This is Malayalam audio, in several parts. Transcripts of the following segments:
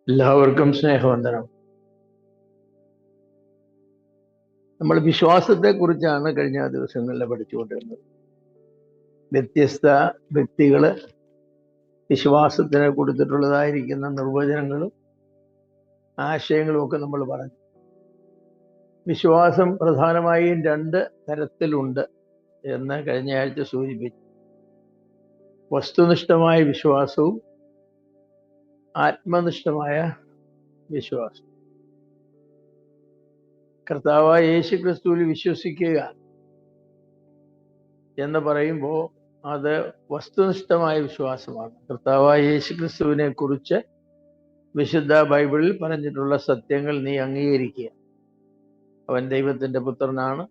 എല്ലാവർക്കും സ്നേഹവന്ദനം. നമ്മൾ വിശ്വാസത്തെക്കുറിച്ചാണ് കഴിഞ്ഞ ദിവസങ്ങളിൽ പഠിച്ചുകൊണ്ടിരുന്നത്. വ്യത്യസ്ത വ്യക്തികൾ വിശ്വാസത്തിന് കൊടുത്തിട്ടുള്ളതായിരിക്കുന്ന നിർവചനങ്ങളും ആശയങ്ങളും ഒക്കെ നമ്മൾ പറഞ്ഞു. വിശ്വാസം പ്രധാനമായും രണ്ട് തരത്തിലുണ്ട് എന്ന് കഴിഞ്ഞ ആഴ്ച സൂചിപ്പിച്ചു. വസ്തുനിഷ്ഠമായ വിശ്വാസവും ആത്മനിഷ്ഠമായ വിശ്വാസം. കർത്താവായ യേശു ക്രിസ്തുവിൽ വിശ്വസിക്കുക എന്ന് പറയുമ്പോൾ അത് വസ്തുനിഷ്ഠമായ വിശ്വാസമാണ്. കർത്താവായ യേശു ക്രിസ്തുവിനെ കുറിച്ച് വിശുദ്ധ ബൈബിളിൽ പറഞ്ഞിട്ടുള്ള സത്യങ്ങൾ നീ അംഗീകരിക്കുക. അവൻ ദൈവത്തിൻ്റെ പുത്രനാണ്,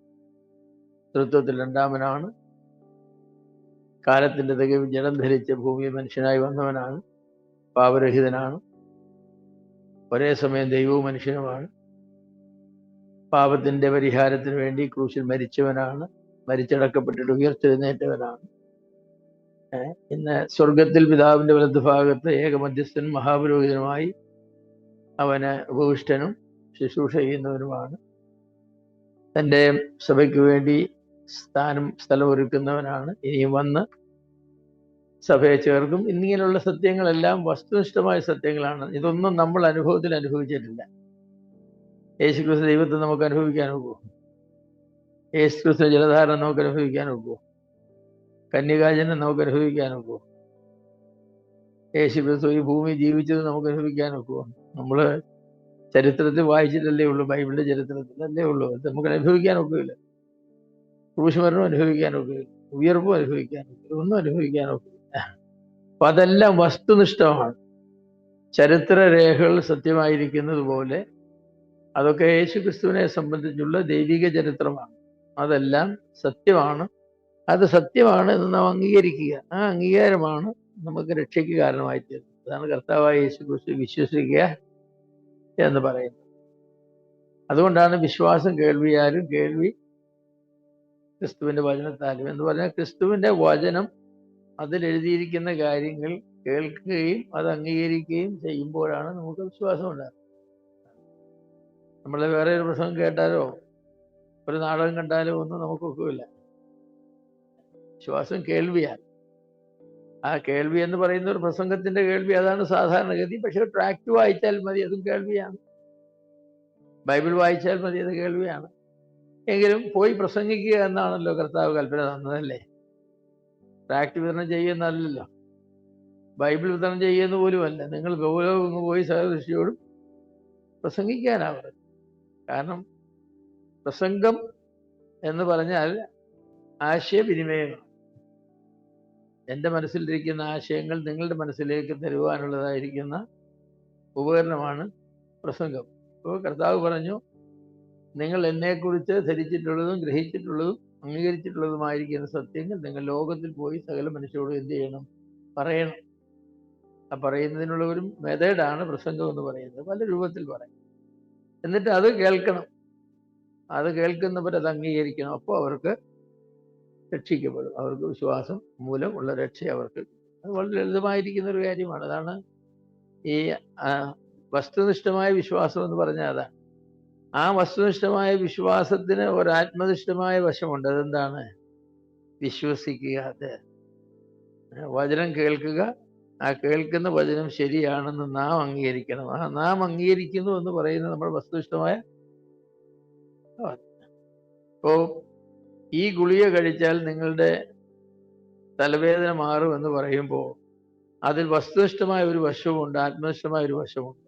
തൃത്വത്തിൽ രണ്ടാമനാണ്, കാലത്തിൻ്റെ തികവിൽ ജഡം ധരിച്ച് ഭൂമിയിൽ മനുഷ്യനായി വന്നവനാണ്, പാപരഹിതനാണ്, ഒരേ സമയം ദൈവവും മനുഷ്യനുമാണ്, പാപത്തിൻ്റെ പരിഹാരത്തിന് വേണ്ടി ക്രൂശിൽ മരിച്ചവനാണ്, മരിച്ചടക്കപ്പെട്ടിട്ട് ഉയർത്തെഴുന്നേറ്റവനാണ്. ഇന്ന് സ്വർഗത്തിൽ പിതാവിൻ്റെ വലതുഭാഗത്ത് ഏകമധ്യസ്ഥൻ മഹാപുരോഹിതനുമായി അവന് ഉപവിഷ്ടനും ശുശ്രൂഷ ചെയ്യുന്നവനുമാണ്. തൻ്റെ സഭയ്ക്ക് വേണ്ടി സ്ഥലമൊരുക്കുന്നവനാണ്. ഇനിയും വന്ന് സഭയെ ചേർക്കും. ഇങ്ങനെയുള്ള സത്യങ്ങളെല്ലാം വസ്തുനിഷ്ഠമായ സത്യങ്ങളാണ്. ഇതൊന്നും നമ്മൾ അനുഭവത്തിൽ അനുഭവിച്ചിട്ടില്ല. യേശുക്രിസ്തു ദൈവത്തെ നമുക്ക് അനുഭവിക്കാൻ ഒക്കുമോ? യേശുക്രിസ്തു ജലധാരണം നമുക്ക് അനുഭവിക്കാൻ ഒക്കുമോ? കന്യകാജനം നമുക്ക് അനുഭവിക്കാൻ ഒക്കുമോ? യേശുക്രിസ്തു ഈ ഭൂമി ജീവിച്ചത് നമുക്ക് അനുഭവിക്കാൻ ഒക്കുമോ? നമ്മൾ ചരിത്രത്തിൽ വായിച്ചിട്ടല്ലേ ഉള്ളൂ, ബൈബിളിന്റെ ചരിത്രത്തിലല്ലേ ഉള്ളൂ. അത് നമുക്ക് അനുഭവിക്കാൻ ഒക്കില്ല. ക്രൂശുമരണം അനുഭവിക്കാൻ ഒക്കില്ല, ഉയർപ്പും അനുഭവിക്കാൻ ഒക്കില്ല, ഒന്നും അനുഭവിക്കാൻ ഒക്കില്ല. അപ്പൊ അതെല്ലാം വസ്തുനിഷ്ഠമാണ്. ചരിത്രരേഖകൾ സത്യമായിരിക്കുന്നത് പോലെ അതൊക്കെ യേശു ക്രിസ്തുവിനെ സംബന്ധിച്ചുള്ള ദൈവിക ചരിത്രമാണ്. അതെല്ലാം സത്യമാണ്. അത് സത്യമാണ് എന്ന് നാം അംഗീകരിക്കുക. ആ അംഗീകാരമാണ് നമുക്ക് രക്ഷയ്ക്ക് കാരണമായി തീരുന്നത്. അതാണ് കർത്താവായ യേശു ക്രിസ്തു വിശ്വസിക്കുക എന്ന് പറയുന്നത്. അതുകൊണ്ടാണ് വിശ്വാസം കേൾവിയാലും കേൾവി ക്രിസ്തുവിന്റെ വചനത്താലും എന്ന് പറഞ്ഞാൽ ക്രിസ്തുവിന്റെ വചനം അതിലെഴുതിയിരിക്കുന്ന കാര്യങ്ങൾ കേൾക്കുകയും അത് അംഗീകരിക്കുകയും ചെയ്യുമ്പോഴാണ് നമുക്ക് വിശ്വാസം ഉണ്ടാകുന്നത്. നമ്മൾ വേറെ ഒരു പ്രസംഗം കേട്ടാലോ ഒരു നാടകം കണ്ടാലോ ഒന്നും നമുക്കൊക്കില്ല. വിശ്വാസം കേൾവിയാണ്. ആ കേൾവി എന്ന് പറയുന്ന ഒരു പ്രസംഗത്തിന്റെ കേൾവി, അതാണ് സാധാരണഗതി. പക്ഷെ ട്രാക്ട് വായിച്ചാൽ മതി, അതും കേൾവിയാണ്. ബൈബിൾ വായിച്ചാൽ മതി, അത് കേൾവിയാണ്. എങ്കിലും പോയി പ്രസംഗിക്കുക എന്നാണല്ലോ കർത്താവ് കൽപ്പന തന്നതല്ലേ. ട്രാക്ട് വിതരണം ചെയ്യുന്നതല്ലല്ലോ, ബൈബിൾ വിതരണം ചെയ്യുന്ന പോലുമല്ല. നിങ്ങൾ ഗൗരവം പോയി സഹദൃഷ്ടിയോടും പ്രസംഗിക്കാനാവുന്നത്. കാരണം പ്രസംഗം എന്ന് പറഞ്ഞാൽ ആശയവിനിമയമാണ്. എൻ്റെ മനസ്സിലിരിക്കുന്ന ആശയങ്ങൾ നിങ്ങളുടെ മനസ്സിലേക്ക് തരുവാനുള്ളതായിരിക്കുന്ന ഉപകരണമാണ് പ്രസംഗം. അപ്പോൾ കർത്താവ് പറഞ്ഞു, നിങ്ങൾ എന്നെക്കുറിച്ച് ധരിച്ചിട്ടുള്ളതും ഗ്രഹിച്ചിട്ടുള്ളതും അംഗീകരിച്ചിട്ടുള്ളതുമായിരിക്കുന്ന സത്യങ്ങൾ നിങ്ങൾ ലോകത്തിൽ പോയി സകല മനുഷ്യരോടും എന്ത് ചെയ്യണം? പറയണം. ആ പറയുന്നതിനുള്ള ഒരു മെത്തേഡാണ് പ്രസംഗം എന്ന് പറയുന്നത്. പല രൂപത്തിൽ പറയും. എന്നിട്ട് അത് കേൾക്കണം. അത് കേൾക്കുന്നവർ അത് അംഗീകരിക്കണം. അപ്പോൾ അവർക്ക് രക്ഷിക്കപ്പെടും. അവർക്ക് വിശ്വാസം മൂലം ഉള്ള രക്ഷ അവർക്ക്. അത് വളരെ ലളിതമായിരിക്കുന്ന ഒരു കാര്യമാണ്. അതാണ് ഈ വസ്തുനിഷ്ഠമായ വിശ്വാസം എന്ന് പറഞ്ഞാൽ അതാണ്. ആ വസ്തുനിഷ്ഠമായ വിശ്വാസത്തിന് ഒരു ആത്മനിഷ്ഠമായ വശമുണ്ട്. അതെന്താണ്? വിശ്വസിക്കുക. അത് വചനം കേൾക്കുക, ആ കേൾക്കുന്ന വചനം ശരിയാണെന്ന് നാം അംഗീകരിക്കണം. ആ നാം അംഗീകരിക്കുന്നു എന്ന് പറയുന്നത് നമ്മൾ വസ്തുനിഷ്ഠമായ. ഇപ്പോ ഈ ഗുളിക കഴിച്ചാൽ നിങ്ങളുടെ തലവേദന മാറും എന്ന് പറയുമ്പോൾ അതിൽ വസ്തുനിഷ്ഠമായ ഒരു വശവുമുണ്ട്, ആത്മനിഷ്ഠമായ ഒരു വശമുണ്ട്.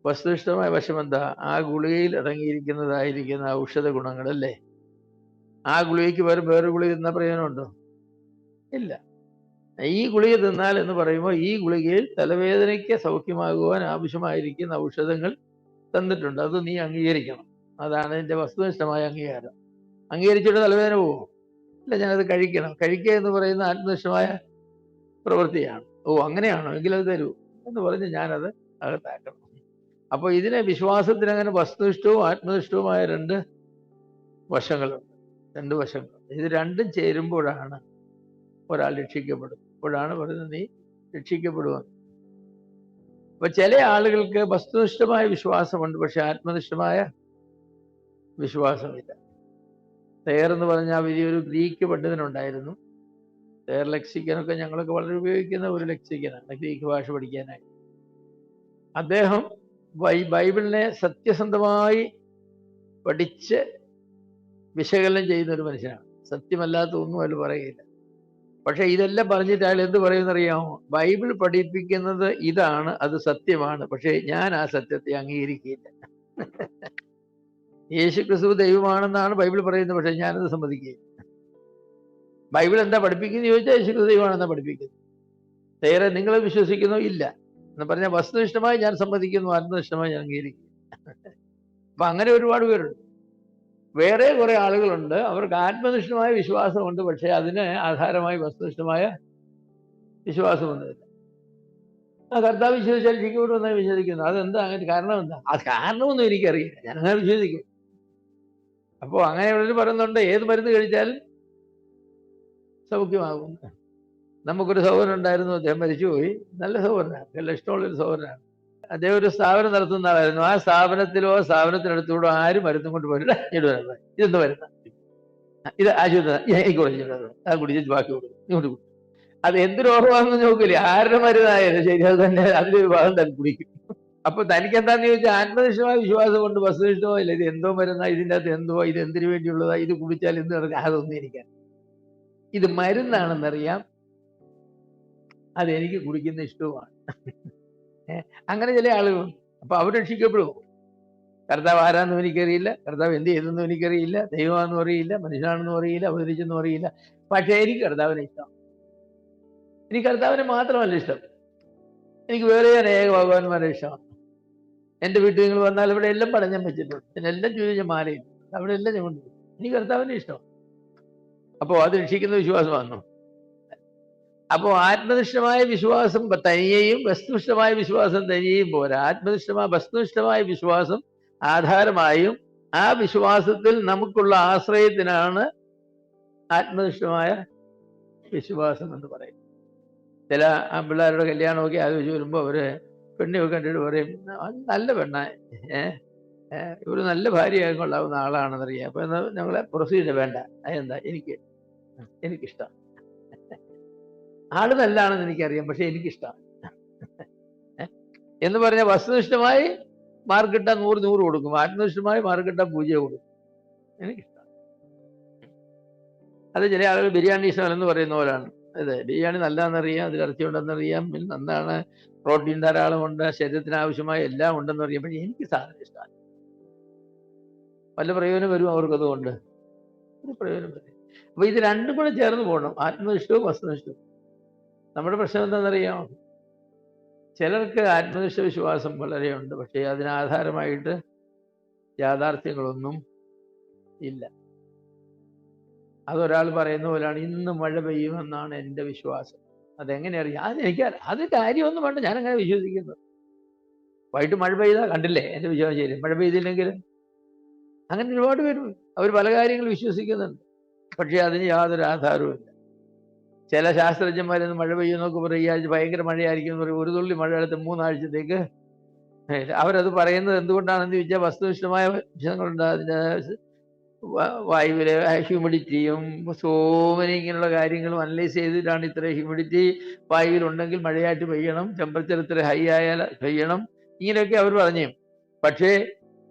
വസ്തുനിഷ്ഠമായ വശം എന്താ? ആ ഗുളികയിൽ അടങ്ങിയിരിക്കുന്നതായിരിക്കുന്ന ഔഷധ ഗുണങ്ങളല്ലേ. ആ ഗുളികയ്ക്ക് വേറെ ഗുളിക തിന്നാൽ പ്രയോജനമുണ്ടോ? ഇല്ല. ഈ ഗുളിക തിന്നാൽ എന്ന് പറയുമ്പോൾ ഈ ഗുളികയിൽ തലവേദനയ്ക്ക് സൗഖ്യമാകുവാൻ ആവശ്യമായിരിക്കുന്ന ഔഷധങ്ങൾ തന്നിട്ടുണ്ട്. അത് നീ അംഗീകരിക്കണം. അതാണ് ഇതിൻ്റെ വസ്തുനിഷ്ഠമായ അംഗീകാരം. അംഗീകരിച്ചിട്ട് തലവേദന പോകും? ഇല്ല, ഞാനത് കഴിക്കണം. കഴിക്കുക എന്ന് പറയുന്ന ആത്മനിഷ്ഠമായ പ്രവൃത്തിയാണ്. ഓ അങ്ങനെയാണോ, എങ്കിലത് തരൂ എന്ന് പറഞ്ഞ് ഞാനത് അകത്താക്കണം. അപ്പോൾ ഇതിനെ വിശ്വാസത്തിന് അങ്ങനെ വസ്തുനിഷ്ഠവും ആത്മനിഷ്ഠവുമായ രണ്ട് വശങ്ങളുണ്ട്. രണ്ട് വശങ്ങൾ. ഇത് രണ്ടും ചേരുമ്പോഴാണ് ഒരാൾ രക്ഷിക്കപ്പെടും. അപ്പോഴാണ് പറയുന്നത് നീ രക്ഷിക്കപ്പെടുവാൻ. അപ്പൊ ചില ആളുകൾക്ക് വസ്തുനിഷ്ഠമായ വിശ്വാസമുണ്ട്, പക്ഷെ ആത്മനിഷ്ഠമായ വിശ്വാസമില്ല. തേർ എന്ന് പറഞ്ഞാൽ വലിയൊരു ഗ്രീക്ക് പണ്ഡിതനുണ്ടായിരുന്നു. തേർ ലെക്സിക്കനൊക്കെ ഞങ്ങളൊക്കെ വളരെ ഉപയോഗിക്കുന്ന ഒരു ലെക്സിക്കനാണ് ഗ്രീക്ക് ഭാഷ പഠിക്കാനായി. അദ്ദേഹം ബൈബിളിനെ സത്യസന്ധമായി പഠിച്ച് വിശകലനം ചെയ്യുന്ന ഒരു മനുഷ്യനാണ്. സത്യമല്ലാത്ത ഒന്നും അയാൾ പറയുകയില്ല. പക്ഷെ ഇതെല്ലാം പറഞ്ഞിട്ട് അയാൾ എന്ത് പറയുമെന്നറിയാമോ? ബൈബിൾ പഠിപ്പിക്കുന്നത് ഇതാണ്, അത് സത്യമാണ്, പക്ഷെ ഞാൻ ആ സത്യത്തെ അംഗീകരിക്കില്ല. യേശു ക്രിസ്തു ദൈവമാണെന്നാണ് ബൈബിൾ പറയുന്നത്, പക്ഷെ ഞാനത് സമ്മതിക്കുകയില്ല. ബൈബിൾ എന്താ പഠിപ്പിക്കുന്നത് ചോദിച്ചാൽ യേശു ക്രിസ്തു ദൈവമാണെന്നാ പഠിപ്പിക്കുന്നത്. നേരെ നിങ്ങൾ വിശ്വസിക്കുന്നോ? ഇല്ല എന്ന് പറഞ്ഞാൽ വസ്തുനിഷ്ഠമായി ഞാൻ സമ്മതിക്കുന്നു, ആത്മനിഷ്ഠമായി ഞാൻ അംഗീകരിക്കുന്നു. അപ്പൊ അങ്ങനെ ഒരുപാട് പേരുണ്ട്. വേറെ കുറെ ആളുകളുണ്ട്, അവർക്ക് ആത്മനിഷ്ഠമായ വിശ്വാസമുണ്ട്, പക്ഷെ അതിന് ആധാരമായി വസ്തുനിഷ്ഠമായ വിശ്വാസമൊന്നുമില്ല. ആ കർത്താവ് വിശ്വസിച്ചാൽ ശരിക്കൂടെ ഒന്നായി വിശ്വസിക്കുന്നു. അതെന്താ അങ്ങനെ കാരണം എന്താ? ആ കാരണമൊന്നും എനിക്കറിയില്ല, ഞാൻ അങ്ങനെ വിശ്വസിക്കും. അപ്പോൾ അങ്ങനെയുള്ളവർ പറയുന്നുണ്ട് ഏത് മരുന്ന് കഴിച്ചാലും സൗഖ്യമാകും. നമുക്കൊരു സഹോദരൻ ഉണ്ടായിരുന്നു, അദ്ദേഹം മരിച്ചുപോയി. നല്ല സഹോദരനാണ്, നല്ല ഇഷ്ടമുള്ളൊരു സഹോദരനാണ്. അദ്ദേഹം ഒരു സ്ഥാപനം നടത്തുന്ന ആളായിരുന്നു. ആ സ്ഥാപനത്തിനടുത്തൂടെ ആരും മരുന്നും കൊണ്ട് പോയില്ല. ഇതെന്ത് മരുന്ന്? ഇത് ആശുപത്രി എനിക്ക് കുടിച്ചിട്ടുണ്ട്, അത് കുടിച്ചിട്ട് ബാക്കി കൊടുക്കും, ഇങ്ങോട്ട് കൊടുക്കും. അത് എന്ത് രോഗമാണെന്ന് നോക്കില്ലേ, ആരുടെ മരുന്നായാലും ശരി, അത് തന്നെ അതിലൊരു ഭാഗം തന്നെ കുടിക്കും. അപ്പൊ തനിക്ക് എന്താന്ന് ചോദിച്ചാൽ ആത്മനിഷ്ഠമായ വിശ്വാസം കൊണ്ട് വസ്തുനിഷ്ഠമായില്ല. ഇത് എന്തോ മരുന്നാ, ഇതിൻ്റെ അകത്ത് എന്തോ, ഇത് എന്തിനു വേണ്ടിയുള്ളതാ, ഇത് കുടിച്ചാൽ എന്ത് നടക്കുക, അതൊന്നും എനിക്കറിയാം. ഇത് മരുന്നാണെന്നറിയാം, അതെനിക്ക് കുടിക്കുന്ന ഇഷ്ടവുമാണ്. അങ്ങനെ ചില ആളുകളുണ്ട്. അപ്പൊ അവർ രക്ഷിക്കപ്പെടുമോ? കർത്താവ് ആരാന്നും എനിക്കറിയില്ല, കർത്താവ് എന്ത് ചെയ്തെന്നും എനിക്കറിയില്ല, ദൈവമാണെന്നും അറിയില്ല, മനുഷ്യനാണെന്നും അറിയില്ല, അവതരിച്ചെന്നും അറിയില്ല, പക്ഷേ എനിക്ക് കർത്താവിനെ ഇഷ്ടം. എനിക്ക് കർത്താവിനെ മാത്രമല്ല ഇഷ്ടം, എനിക്ക് വേറെ അനേക ഭഗവാന്മാരെ ഇഷ്ടമാണ്. എൻ്റെ വീട്ടിൽ നിങ്ങൾ വന്നാൽ ഇവിടെ എല്ലാം പടഞ്ഞാൻ വെച്ചിട്ടുണ്ട്, എല്ലാം ചോദിച്ച മാലയും അവിടെ എല്ലാം ഞാൻ കൊണ്ടുപോകും. എനിക്ക് കർത്താവിനെ ഇഷ്ടമാണ്. അപ്പോൾ അത് രക്ഷിക്കുന്ന വിശ്വാസമാണോ? അപ്പോൾ ആത്മനിഷ്ഠമായ വിശ്വാസം തനിയെയും വസ്തുനിഷ്ഠമായ വിശ്വാസം തനിയെയും പോരാ. വസ്തുനിഷ്ഠമായ വിശ്വാസം ആധാരമായും ആ വിശ്വാസത്തിൽ നമുക്കുള്ള ആശ്രയത്തിനാണ് ആത്മനിഷ്ഠമായ വിശ്വാസം എന്ന് പറയും. ചില പിള്ളേരുടെ കല്യാണമൊക്കെ ആലോചിച്ച് വരുമ്പോൾ അവര് പെണ്ണിയൊക്കെ കണ്ടിട്ട് പറയും, നല്ല പെണ്ണ, ഒരു നല്ല ഭാര്യയായി കൊള്ളാവുന്ന ആളാണെന്നറിയാം, അപ്പൊ എന്നാൽ ഞങ്ങളെ പ്രൊസീജർ വേണ്ട. അതെന്താ? എനിക്കിഷ്ടം. ആള് നല്ലതാണെന്ന് എനിക്കറിയാം, പക്ഷെ എനിക്കിഷ്ടമാണ് എന്ന് പറഞ്ഞാൽ വസ്തുനിഷ്ഠമായി മാർക്കിട്ട 100 കൊടുക്കും, ആത്മനിഷ്ഠമായി മാർക്കിട്ട 0 കൊടുക്കും. എനിക്കിഷ്ടം. അത് ചില ആളുകൾ ബിരിയാണി ഇഷ്ടമല്ലെന്ന് പറയുന്ന പോലാണ്. അതെ, ബിരിയാണി നല്ലതാണെന്നറിയാം, അതിൽ ഇറച്ചി ഉണ്ടെന്നറിയാം, പിന്നെ നന്നാണ്, പ്രോട്ടീൻ ധാരാളം ഉണ്ട്, ശരീരത്തിന് ആവശ്യമായ എല്ലാം ഉണ്ടെന്ന് അറിയാം, പക്ഷെ എനിക്ക് സാധനം ഇഷ്ടമാണ്. വല്ല പ്രയോജനം വരും അവർക്കതുകൊണ്ട്? ഒരു പ്രയോജനം വരും. അപ്പൊ ഇത് രണ്ടും കൂടെ ചേർന്ന് പോകണം, ആത്മനിഷ്ഠവും വസ്തുനിഷ്ഠവും. നമ്മുടെ പ്രശ്നം എന്താണെന്നറിയാമോ? ചിലർക്ക് ആത്മനിഷ്ഠ വിശ്വാസം വളരെയുണ്ട്, പക്ഷേ അതിനാധാരമായിട്ട് യാഥാർത്ഥ്യങ്ങളൊന്നും ഇല്ല. അതൊരാൾ പറയുന്ന പോലെയാണ്, ഇന്ന് മഴ പെയ്യുമെന്നാണ് എൻ്റെ വിശ്വാസം. അതെങ്ങനെ അറിയാം? അത് കാര്യമൊന്നും വേണ്ട, ഞാനങ്ങനെ വിശ്വസിക്കുന്നു. വൈകിട്ട് മഴ പെയ്താൽ കണ്ടില്ലേ, എൻ്റെ വിശ്വാസം ശരി. മഴ പെയ്തില്ലെങ്കിൽ അങ്ങനെ ഒരുപാട് പേരും അവർ പല കാര്യങ്ങൾ വിശ്വസിക്കുന്നുണ്ട്, പക്ഷേ അതിന് യാതൊരു ആധാരവുമില്ല. ചില ശാസ്ത്രജ്ഞന്മാരൊന്നും മഴ പെയ്യുന്നൊക്കെ പറയുക, ഭയങ്കര മഴയായിരിക്കും എന്ന് പറയും. ഒരു തുള്ളി മഴ എടുത്ത് 3 ആഴ്ചത്തേക്ക് അവരത് പറയുന്നത് എന്തുകൊണ്ടാണെന്ന് ചോദിച്ചാൽ വസ്തുനിഷ്ഠമായ വിഷയങ്ങളുണ്ട്. അതിൻ്റെ വായുവിലെ ഹ്യൂമിഡിറ്റിയും സോമനി ഇങ്ങനെയുള്ള കാര്യങ്ങളും അനലൈസ് ചെയ്തിട്ടാണ് ഇത്ര ഹ്യൂമിഡിറ്റി വായുവിലുണ്ടെങ്കിൽ മഴയായിട്ട് പെയ്യണം, ടെമ്പറേച്ചർ ഇത്ര ഹൈ ആയാൽ പെയ്യണം, ഇങ്ങനെയൊക്കെ അവർ പറഞ്ഞു. പക്ഷേ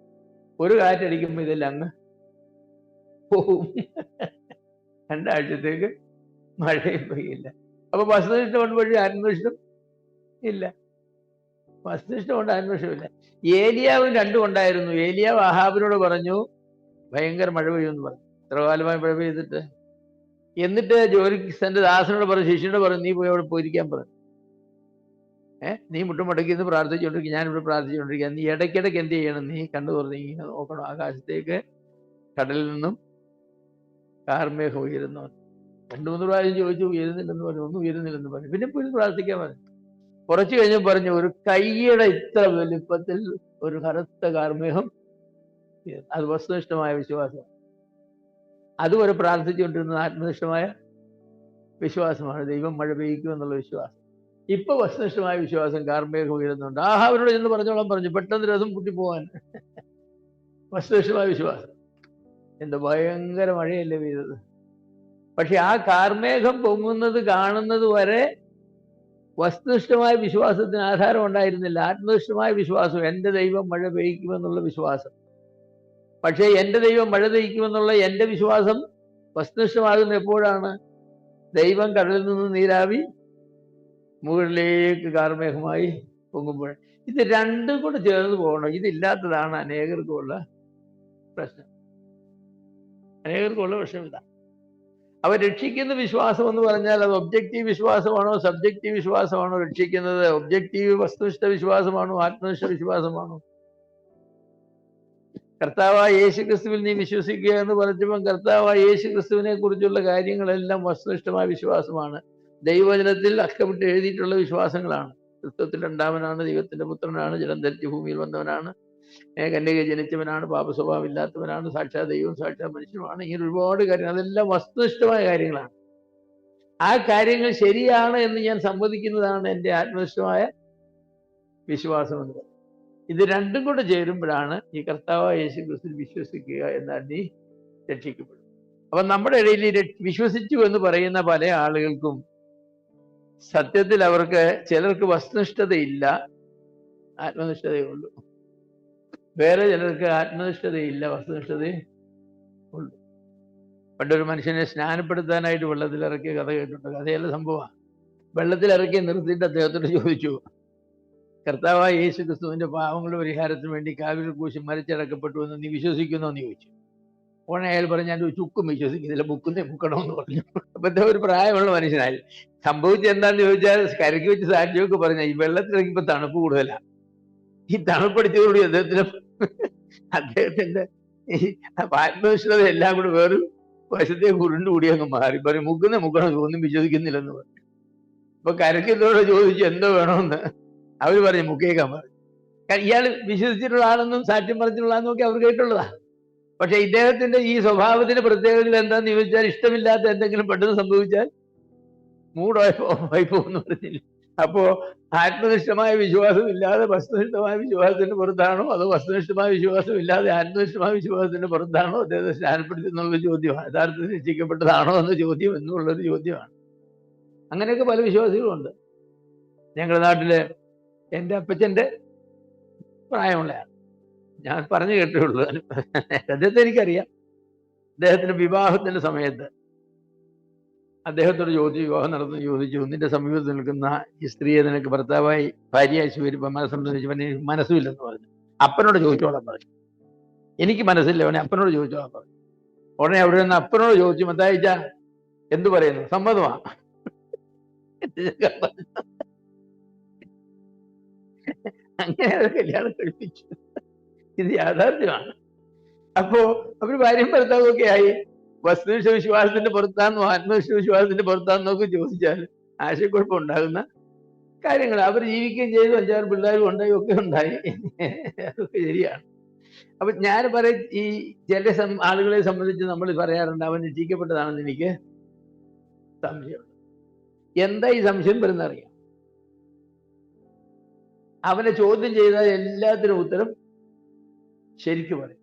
ഒരു കാറ്റടിക്കുമ്പോൾ ഇതെല്ലാം അങ്ങ് പോവും. 2 ആഴ്ചത്തേക്ക് മഴയും പെയ്യില്ല. അപ്പൊ വസ്തുനിഷ്ഠം കൊണ്ട് വഴി ആത്മനിഷ്ഠം ഇല്ല, വസ്തുനിഷ്ഠം കൊണ്ട് ആത്മനിഷ്ഠമില്ല. ഏലിയാവും രണ്ടും ഉണ്ടായിരുന്നു. ഏലിയാവ് ആഹാബിനോട് പറഞ്ഞു ഭയങ്കര മഴ പെയ്യുമെന്ന് പറഞ്ഞു. എത്ര കാലമായി മഴ പെയ്തിട്ട്? എന്നിട്ട് ജോലിക്ക് തന്റെ ദാസനോട് പറഞ്ഞു, ശിഷ്യനോട് പറഞ്ഞു, നീ പോയി അവിടെ പോയിരിക്കാൻ പറഞ്ഞു. നീ മുട്ടുമടക്കിന്ന് പ്രാർത്ഥിച്ചുകൊണ്ടിരിക്കുക, ഞാനിവിടെ പ്രാർത്ഥിച്ചുകൊണ്ടിരിക്കുക. നീ ഇടയ്ക്കിടയ്ക്ക് എന്ത് ചെയ്യണം? നീ കണ്ടു തുറന്ന് ഇങ്ങനെ നോക്കണം, ആകാശത്തേക്ക് കടലിൽ നിന്നും കാർമേഘം ഉയരുന്നു. 2-3 പ്രാവശ്യം ചോദിച്ചു, ഉയരുന്നില്ലെന്ന് പറഞ്ഞു. ഒന്നും ഉയരുന്നില്ലെന്ന് പറഞ്ഞു. പിന്നെ പോയി പ്രാർത്ഥിക്കാൻ പറഞ്ഞു. കുറച്ചു കഴിഞ്ഞ് പറഞ്ഞു, ഒരു കൈയുടെ ഇത്ര വലിപ്പത്തിൽ ഒരു കറുത്ത കാർമേഘം. അത് വസ്തുനിഷ്ഠമായ വിശ്വാസം. അതുവരെ പ്രാർത്ഥിച്ചുകൊണ്ടിരുന്നത് ആത്മനിഷ്ഠമായ വിശ്വാസമാണ്. ദൈവം മഴ പെയ്യിക്കുമെന്നുള്ള വിശ്വാസം. ഇപ്പൊ വസ്തുനിഷ്ഠമായ വിശ്വാസം കാർമേഘം ഉയരുന്നുണ്ട്. അവരോട് ചെന്ന് പറഞ്ഞോളാൻ പറഞ്ഞു, പെട്ടെന്ന് രസം പൊട്ടിപ്പോവാൻ. വസ്തുനിഷ്ഠമായ വിശ്വാസം. എന്താ ഭയങ്കര മഴയല്ലേ പെയ്തത്. പക്ഷെ ആ കാർമേഘം പൊങ്ങുന്നത് കാണുന്നത് വരെ വസ്തുനിഷ്ഠമായ വിശ്വാസത്തിന് ആധാരം ഉണ്ടായിരുന്നില്ല. ആത്മനിഷ്ഠമായ വിശ്വാസം, എൻ്റെ ദൈവം മഴ പെയ്യിക്കുമെന്നുള്ള വിശ്വാസം. പക്ഷേ എൻ്റെ ദൈവം മഴ പെയ്യിക്കുമെന്നുള്ള എൻ്റെ വിശ്വാസം വസ്തുനിഷ്ഠമാകുന്ന എപ്പോഴാണ്? ദൈവം കടലിൽ നിന്ന് നീരാവി മുകളിലേക്ക് കാർമേഘമായി പൊങ്ങുമ്പോൾ. ഇത് രണ്ടും കൂടെ ചേർന്ന് പോകണം. ഇതില്ലാത്തതാണ് അനേകർക്കുള്ള പ്രശ്നം. അനേകർക്കുള്ള പ്രശ്നം ഇതാണ്. അവർ രക്ഷിക്കുന്ന വിശ്വാസം എന്ന് പറഞ്ഞാൽ അത് ഒബ്ജക്റ്റീവ് വിശ്വാസമാണോ സബ്ജക്റ്റീവ് വിശ്വാസമാണോ രക്ഷിക്കുന്നത്? ഒബ്ജക്റ്റീവ് വസ്തുനിഷ്ഠ വിശ്വാസമാണോ ആത്മനിഷ്ഠ വിശ്വാസമാണോ? കർത്താവായ യേശു ക്രിസ്തുവിൽ നീ വിശ്വസിക്കുക എന്ന് പറഞ്ഞപ്പോൾ കർത്താവായ യേശു ക്രിസ്തുവിനെ കുറിച്ചുള്ള കാര്യങ്ങളെല്ലാം വസ്തുനിഷ്ഠമായ വിശ്വാസമാണ്. ദൈവവചനത്തിൽ അക്കമിട്ട് എഴുതിയിട്ടുള്ള വിശ്വാസങ്ങളാണ്. ക്രിസ്തുത്തിൽ രണ്ടാമനാണ്, ദൈവത്തിന്റെ പുത്രനാണ്, ജലം ധരിച്ച് ഭൂമിയിൽ വന്നവനാണ്, കന്യക ജനിച്ചവനാണ്, പാപസ്വഭാവം ഇല്ലാത്തവനാണ്, സാക്ഷാത് ദൈവവും സാക്ഷാത് മനുഷ്യനുമാണ്. ഇങ്ങനെ ഒരുപാട് കാര്യങ്ങൾ, അതെല്ലാം വസ്തുനിഷ്ഠമായ കാര്യങ്ങളാണ്. ആ കാര്യങ്ങൾ ശരിയാണ് എന്ന് ഞാൻ സമ്മതിക്കുന്നതാണ് എൻ്റെ ആത്മനിഷ്ഠമായ വിശ്വാസം എന്ന് പറയുന്നത്. ഇത് രണ്ടും കൂടെ ചേരുമ്പോഴാണ് ഈ കർത്താവായ യേശു ക്രിസ്തുവിൽ വിശ്വസിക്കുക എന്നാൽ നീ രക്ഷിക്കപ്പെടും. അപ്പൊ നമ്മുടെ ഇടയിൽ വിശ്വസിച്ചു എന്ന് പറയുന്ന പല ആളുകൾക്കും സത്യത്തിൽ അവർക്ക് ചിലർക്ക് വസ്തുനിഷ്ഠതയില്ല, ആത്മനിഷ്ഠതയുള്ളൂ. വേറെ ചിലർക്ക് ആത്മനിഷ്ഠതയില്ല, വസ്തുനിഷ്ഠതയും ഉള്ളൂ. പണ്ടൊരു മനുഷ്യനെ സ്നാനപ്പെടുത്താനായിട്ട് വെള്ളത്തിലിറക്കിയ കഥ കേട്ടിട്ടുണ്ട്. കഥയല്ല സംഭവമാണ്. വെള്ളത്തിലിറക്കി നിർത്തിയിട്ട് അദ്ദേഹത്തോട് ചോദിച്ചു, കർത്താവായ യേശു ക്രിസ്തുവിന്റെ പാവങ്ങളുടെ പരിഹാരത്തിന് വേണ്ടി കാവിൽ കൂശി മരിച്ചടക്കപ്പെട്ടു എന്ന് നീ വിശ്വസിക്കുന്നോ എന്ന് ചോദിച്ചു. ഉടനെ അയാൾ പറഞ്ഞു, ഞാൻ ഒരു ചുക്കും വിശ്വസിക്കുന്നില്ല, മുക്കുന്നേ മുക്കണമെന്ന് പറഞ്ഞു. അപ്പൊ അദ്ദേഹം ഒരു പ്രായമുള്ള മനുഷ്യനായി. സംഭവിച്ചത് എന്താണെന്ന് ചോദിച്ചാൽ കരയ്ക്ക് വെച്ച് സാക്ഷിയൊക്കെ പറഞ്ഞ ഈ വെള്ളത്തിലിറങ്ങിയപ്പോ തണുപ്പ് കൂടുതലാണ്. ഈ തണുപ്പടിച്ചതോടുകൂടി അദ്ദേഹത്തിന്റെ ഈ ആത്മനിഷ്ഠത എല്ലാം കൂടെ വേറെ വശത്തെ ഉരുണ്ടുകൂടി അങ്ങ് മാറി. പറയും മുക്കണം ഒന്നും വിശ്വസിക്കുന്നില്ലെന്ന് പറഞ്ഞു. അപ്പൊ കരയ്ക്കത്തോടെ ചോദിച്ചു എന്തോ വേണമെന്ന്. അവർ പറഞ്ഞു മുക്കേക്കാൻ പറഞ്ഞു. ഇയാൾ വിശ്വസിച്ചിട്ടുള്ള ആളെന്നും സാക്ഷ്യം പറഞ്ഞിട്ടുള്ള ആളെന്നൊക്കെ അവർ കേട്ടുള്ളതാ. പക്ഷെ ഇദ്ദേഹത്തിന്റെ ഈ സ്വഭാവത്തിന്റെ പ്രത്യേകതകൾ എന്താന്ന് ചോദിച്ചാൽ ഇഷ്ടമില്ലാത്ത എന്തെങ്കിലും പെട്ടെന്ന് സംഭവിച്ചാൽ മൂടായി പോകുന്നു പറഞ്ഞില്ല. അപ്പോ ആത്മനിഷ്ഠമായ വിശ്വാസം ഇല്ലാതെ വസ്തുനിഷ്ഠമായ വിശ്വാസത്തിന്റെ പുറത്താണോ അതോ വസ്തുനിഷ്ഠമായ വിശ്വാസം ഇല്ലാതെ ആത്മനിഷ്ഠമായ വിശ്വാസത്തിന്റെ പുറത്താണോ അദ്ദേഹത്തെ സ്നാനപ്പെടുത്തി എന്നുള്ള ചോദ്യമാണ്. യഥാർത്ഥത്തിൽ രക്ഷിക്കപ്പെട്ടതാണോ എന്ന ചോദ്യം എന്നുള്ളൊരു ചോദ്യമാണ്. അങ്ങനെയൊക്കെ പല വിശ്വാസികളുണ്ട്. ഞങ്ങളുടെ നാട്ടിലെ എൻ്റെ അപ്പച്ചൻ്റെ പ്രായമുള്ളയാണ്, ഞാൻ പറഞ്ഞു കേട്ടുള്ളൂ. അദ്ദേഹത്തെ എനിക്കറിയാം. അദ്ദേഹത്തിന്റെ വിവാഹത്തിന്റെ സമയത്ത് അദ്ദേഹത്തോട് ചോദിച്ചു, വിവാഹം നടത്തുന്ന ചോദിച്ചു, നിന്റെ സമീപത്ത് നിൽക്കുന്ന ഈ സ്ത്രീയെ നിനക്ക് ഭർത്താവായി ഭാര്യയായി സ്വീകരിപ്പം മനസ്സംബന്ധിച്ച് മനസ്സുമില്ലെന്ന് പറഞ്ഞു. അപ്പനോട് ചോദിച്ചോളാൻ പറഞ്ഞു. എനിക്ക് മനസ്സില്ല, അവനെ അപ്പനോട് ചോദിച്ചോളാൻ പറഞ്ഞു. ഉടനെ അവിടെ നിന്ന് അപ്പനോട് ചോദിച്ചു, മത്തായിച്ച എന്തു പറയുന്നു, സമ്മതമാ? അങ്ങനെ അവർ കല്യാണം കഴിപ്പിച്ചു. ഇത് യാഥാർത്ഥ്യമാണ്. അപ്പോ അവര് ഭാര്യയും ഭർത്താവും ഒക്കെ ആയി. വസ്തുനിഷ്ഠ വിശ്വാസത്തിന്റെ പുറത്താണെന്നോ ആത്മനിഷ്ഠ വിശ്വാസത്തിന്റെ പുറത്താണെന്നൊക്കെ ചോദിച്ചാൽ ആശയക്കുഴപ്പം ഉണ്ടാകുന്ന കാര്യങ്ങൾ. അവർ ജീവിക്കുകയും ചെയ്തു, 5-6 പിള്ളേരും ഉണ്ടായി, ഒക്കെ ഉണ്ടായി. അതൊക്കെ ശരിയാണ്. അപ്പൊ ഞാൻ പറയും, ഈ ചില ആളുകളെ സംബന്ധിച്ച് നമ്മൾ പറയാറുണ്ട്, അവൻ രക്ഷിക്കപ്പെട്ടതാണെന്ന് എനിക്ക് സംശയമുണ്ട്. എന്താ ഈ സംശയം വരുന്നറിയാം? അവനെ ചോദ്യം ചെയ്താൽ എല്ലാത്തിനും ഉത്തരം ശരിക്കും പറയും.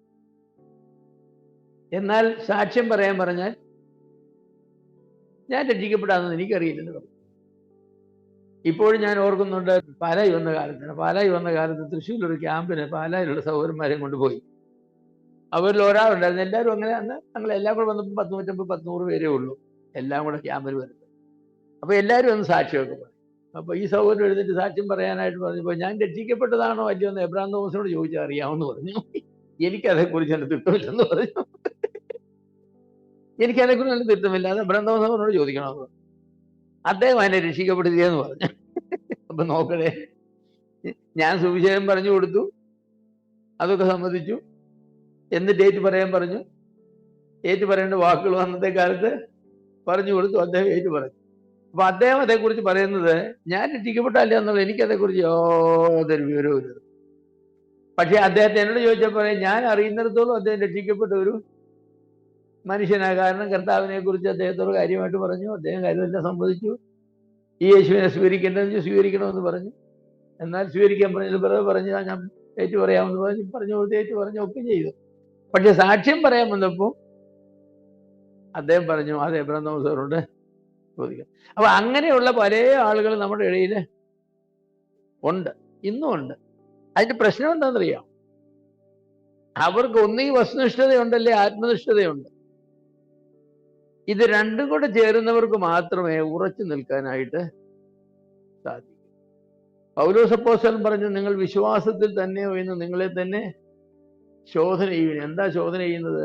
എന്നാൽ സാക്ഷ്യം പറയാൻ പറഞ്ഞാൽ ഞാൻ രക്ഷിക്കപ്പെടാമെന്ന് എനിക്കറിയില്ലെന്ന് പറയും. ഇപ്പോഴും ഞാൻ ഓർക്കുന്നുണ്ട്, പാലായി വന്ന കാലത്ത് തൃശ്ശൂരിലൊരു ക്യാമ്പിന് പാലായിലുള്ള സഹോദരന്മാരെ കൊണ്ടുപോയി. അവരിൽ ഒരാളുണ്ടായിരുന്നു. എല്ലാവരും അങ്ങനെ അന്ന് ഞങ്ങളെല്ലാം കൂടെ വന്നപ്പോൾ 150-100 പേരേ ഉള്ളൂ, എല്ലാം കൂടെ ക്യാമ്പിൽ വരുന്നത്. അപ്പൊ എല്ലാവരും ഒന്ന് സാക്ഷിയൊക്കെ പറയും. അപ്പൊ ഈ സഹോദരൻ എഴുന്നിട്ട് സാക്ഷ്യം പറയാനായിട്ട് പറഞ്ഞപ്പോൾ, ഞാൻ രക്ഷിക്കപ്പെട്ടതാണോ അല്ലയോ എന്ന് എബ്രാം തോമസിനോട് ചോദിച്ചാൽ അറിയാമെന്ന് പറഞ്ഞു. എനിക്കതേക്കുറിച്ച് നല്ല തിട്ടമില്ലെന്ന് പറഞ്ഞു. എനിക്കതേക്കുറിച്ച് നല്ല തിട്ടമില്ല, അത് എബ്രാം തോമസിനോട് ചോദിക്കണമെന്ന് പറഞ്ഞു. അദ്ദേഹം അതിനെ രക്ഷിക്കപ്പെടുത്തിയെന്ന് പറഞ്ഞു. അപ്പൊ നോക്കണേ, ഞാൻ സുവിശേഷം പറഞ്ഞു കൊടുത്തു, അതൊക്കെ സമ്മതിച്ചു. എന്നിട്ട് ഏറ്റു പറയാൻ പറഞ്ഞു. ഏറ്റു പറയേണ്ട വാക്കുകൾ അന്നത്തെ കാലത്ത് പറഞ്ഞു കൊടുത്തു. അദ്ദേഹം ഏറ്റു പറഞ്ഞു. അപ്പൊ അദ്ദേഹം അതേക്കുറിച്ച് പറയുന്നത്, ഞാൻ രക്ഷിക്കപ്പെട്ടല്ല എന്നുള്ളത് എനിക്കതേക്കുറിച്ച് യാതൊരു വിവരവും ഇല്ല. പക്ഷെ അദ്ദേഹത്തെ എന്നോട് ചോദിച്ചപ്പോൾ ഞാൻ അറിയുന്നിടത്തോളം അദ്ദേഹം രക്ഷിക്കപ്പെട്ട ഒരു മനുഷ്യനാണ്. കാരണം കർത്താവിനെ കുറിച്ച് അദ്ദേഹത്തോട് കാര്യമായിട്ട് പറഞ്ഞു, അദ്ദേഹം കാര്യമെല്ലാം സമ്മതിച്ചു. ഈ യേശുവിനെ സ്വീകരിക്കേണ്ടതെന്ന് സ്വീകരിക്കണമെന്ന് പറഞ്ഞു. എന്നാൽ സ്വീകരിക്കാൻ പറഞ്ഞത് ബ്രദർ പറഞ്ഞു ഞാൻ ഏറ്റു പറയാമെന്ന് പറഞ്ഞു കൊടുത്ത് ഏറ്റു പറഞ്ഞു ഒക്കെ ചെയ്തു. പക്ഷെ സാക്ഷ്യം പറയാൻ വന്നപ്പോൾ അദ്ദേഹം പറഞ്ഞു അതെ ബ്രഹ്മ സാറുണ്ട് ചോദിക്കാം. അപ്പൊ അങ്ങനെയുള്ള പല ആളുകൾ നമ്മുടെ ഇടയിൽ ഉണ്ട്, ഇന്നും ഉണ്ട്. അതിന്റെ പ്രശ്നം എന്താണെന്നറിയാം, അവർക്ക് ഒന്നുകിൽ വസ്തുനിഷ്ഠതയുണ്ടല്ലേ ആത്മനിഷ്ഠതയുണ്ട്. ഇത് രണ്ടും കൂടെ ചേരുന്നവർക്ക് മാത്രമേ ഉറച്ചു നിൽക്കാനായിട്ട് സാധിക്കൂ. പൗലോസ് അപ്പോസ്തലൻ പറഞ്ഞു നിങ്ങൾ വിശ്വാസത്തിൽ തന്നെയോ എന്ന് നിങ്ങളെ തന്നെ ശോധന ചെയ്യുന്നു. എന്താ ശോധന ചെയ്യുന്നത്?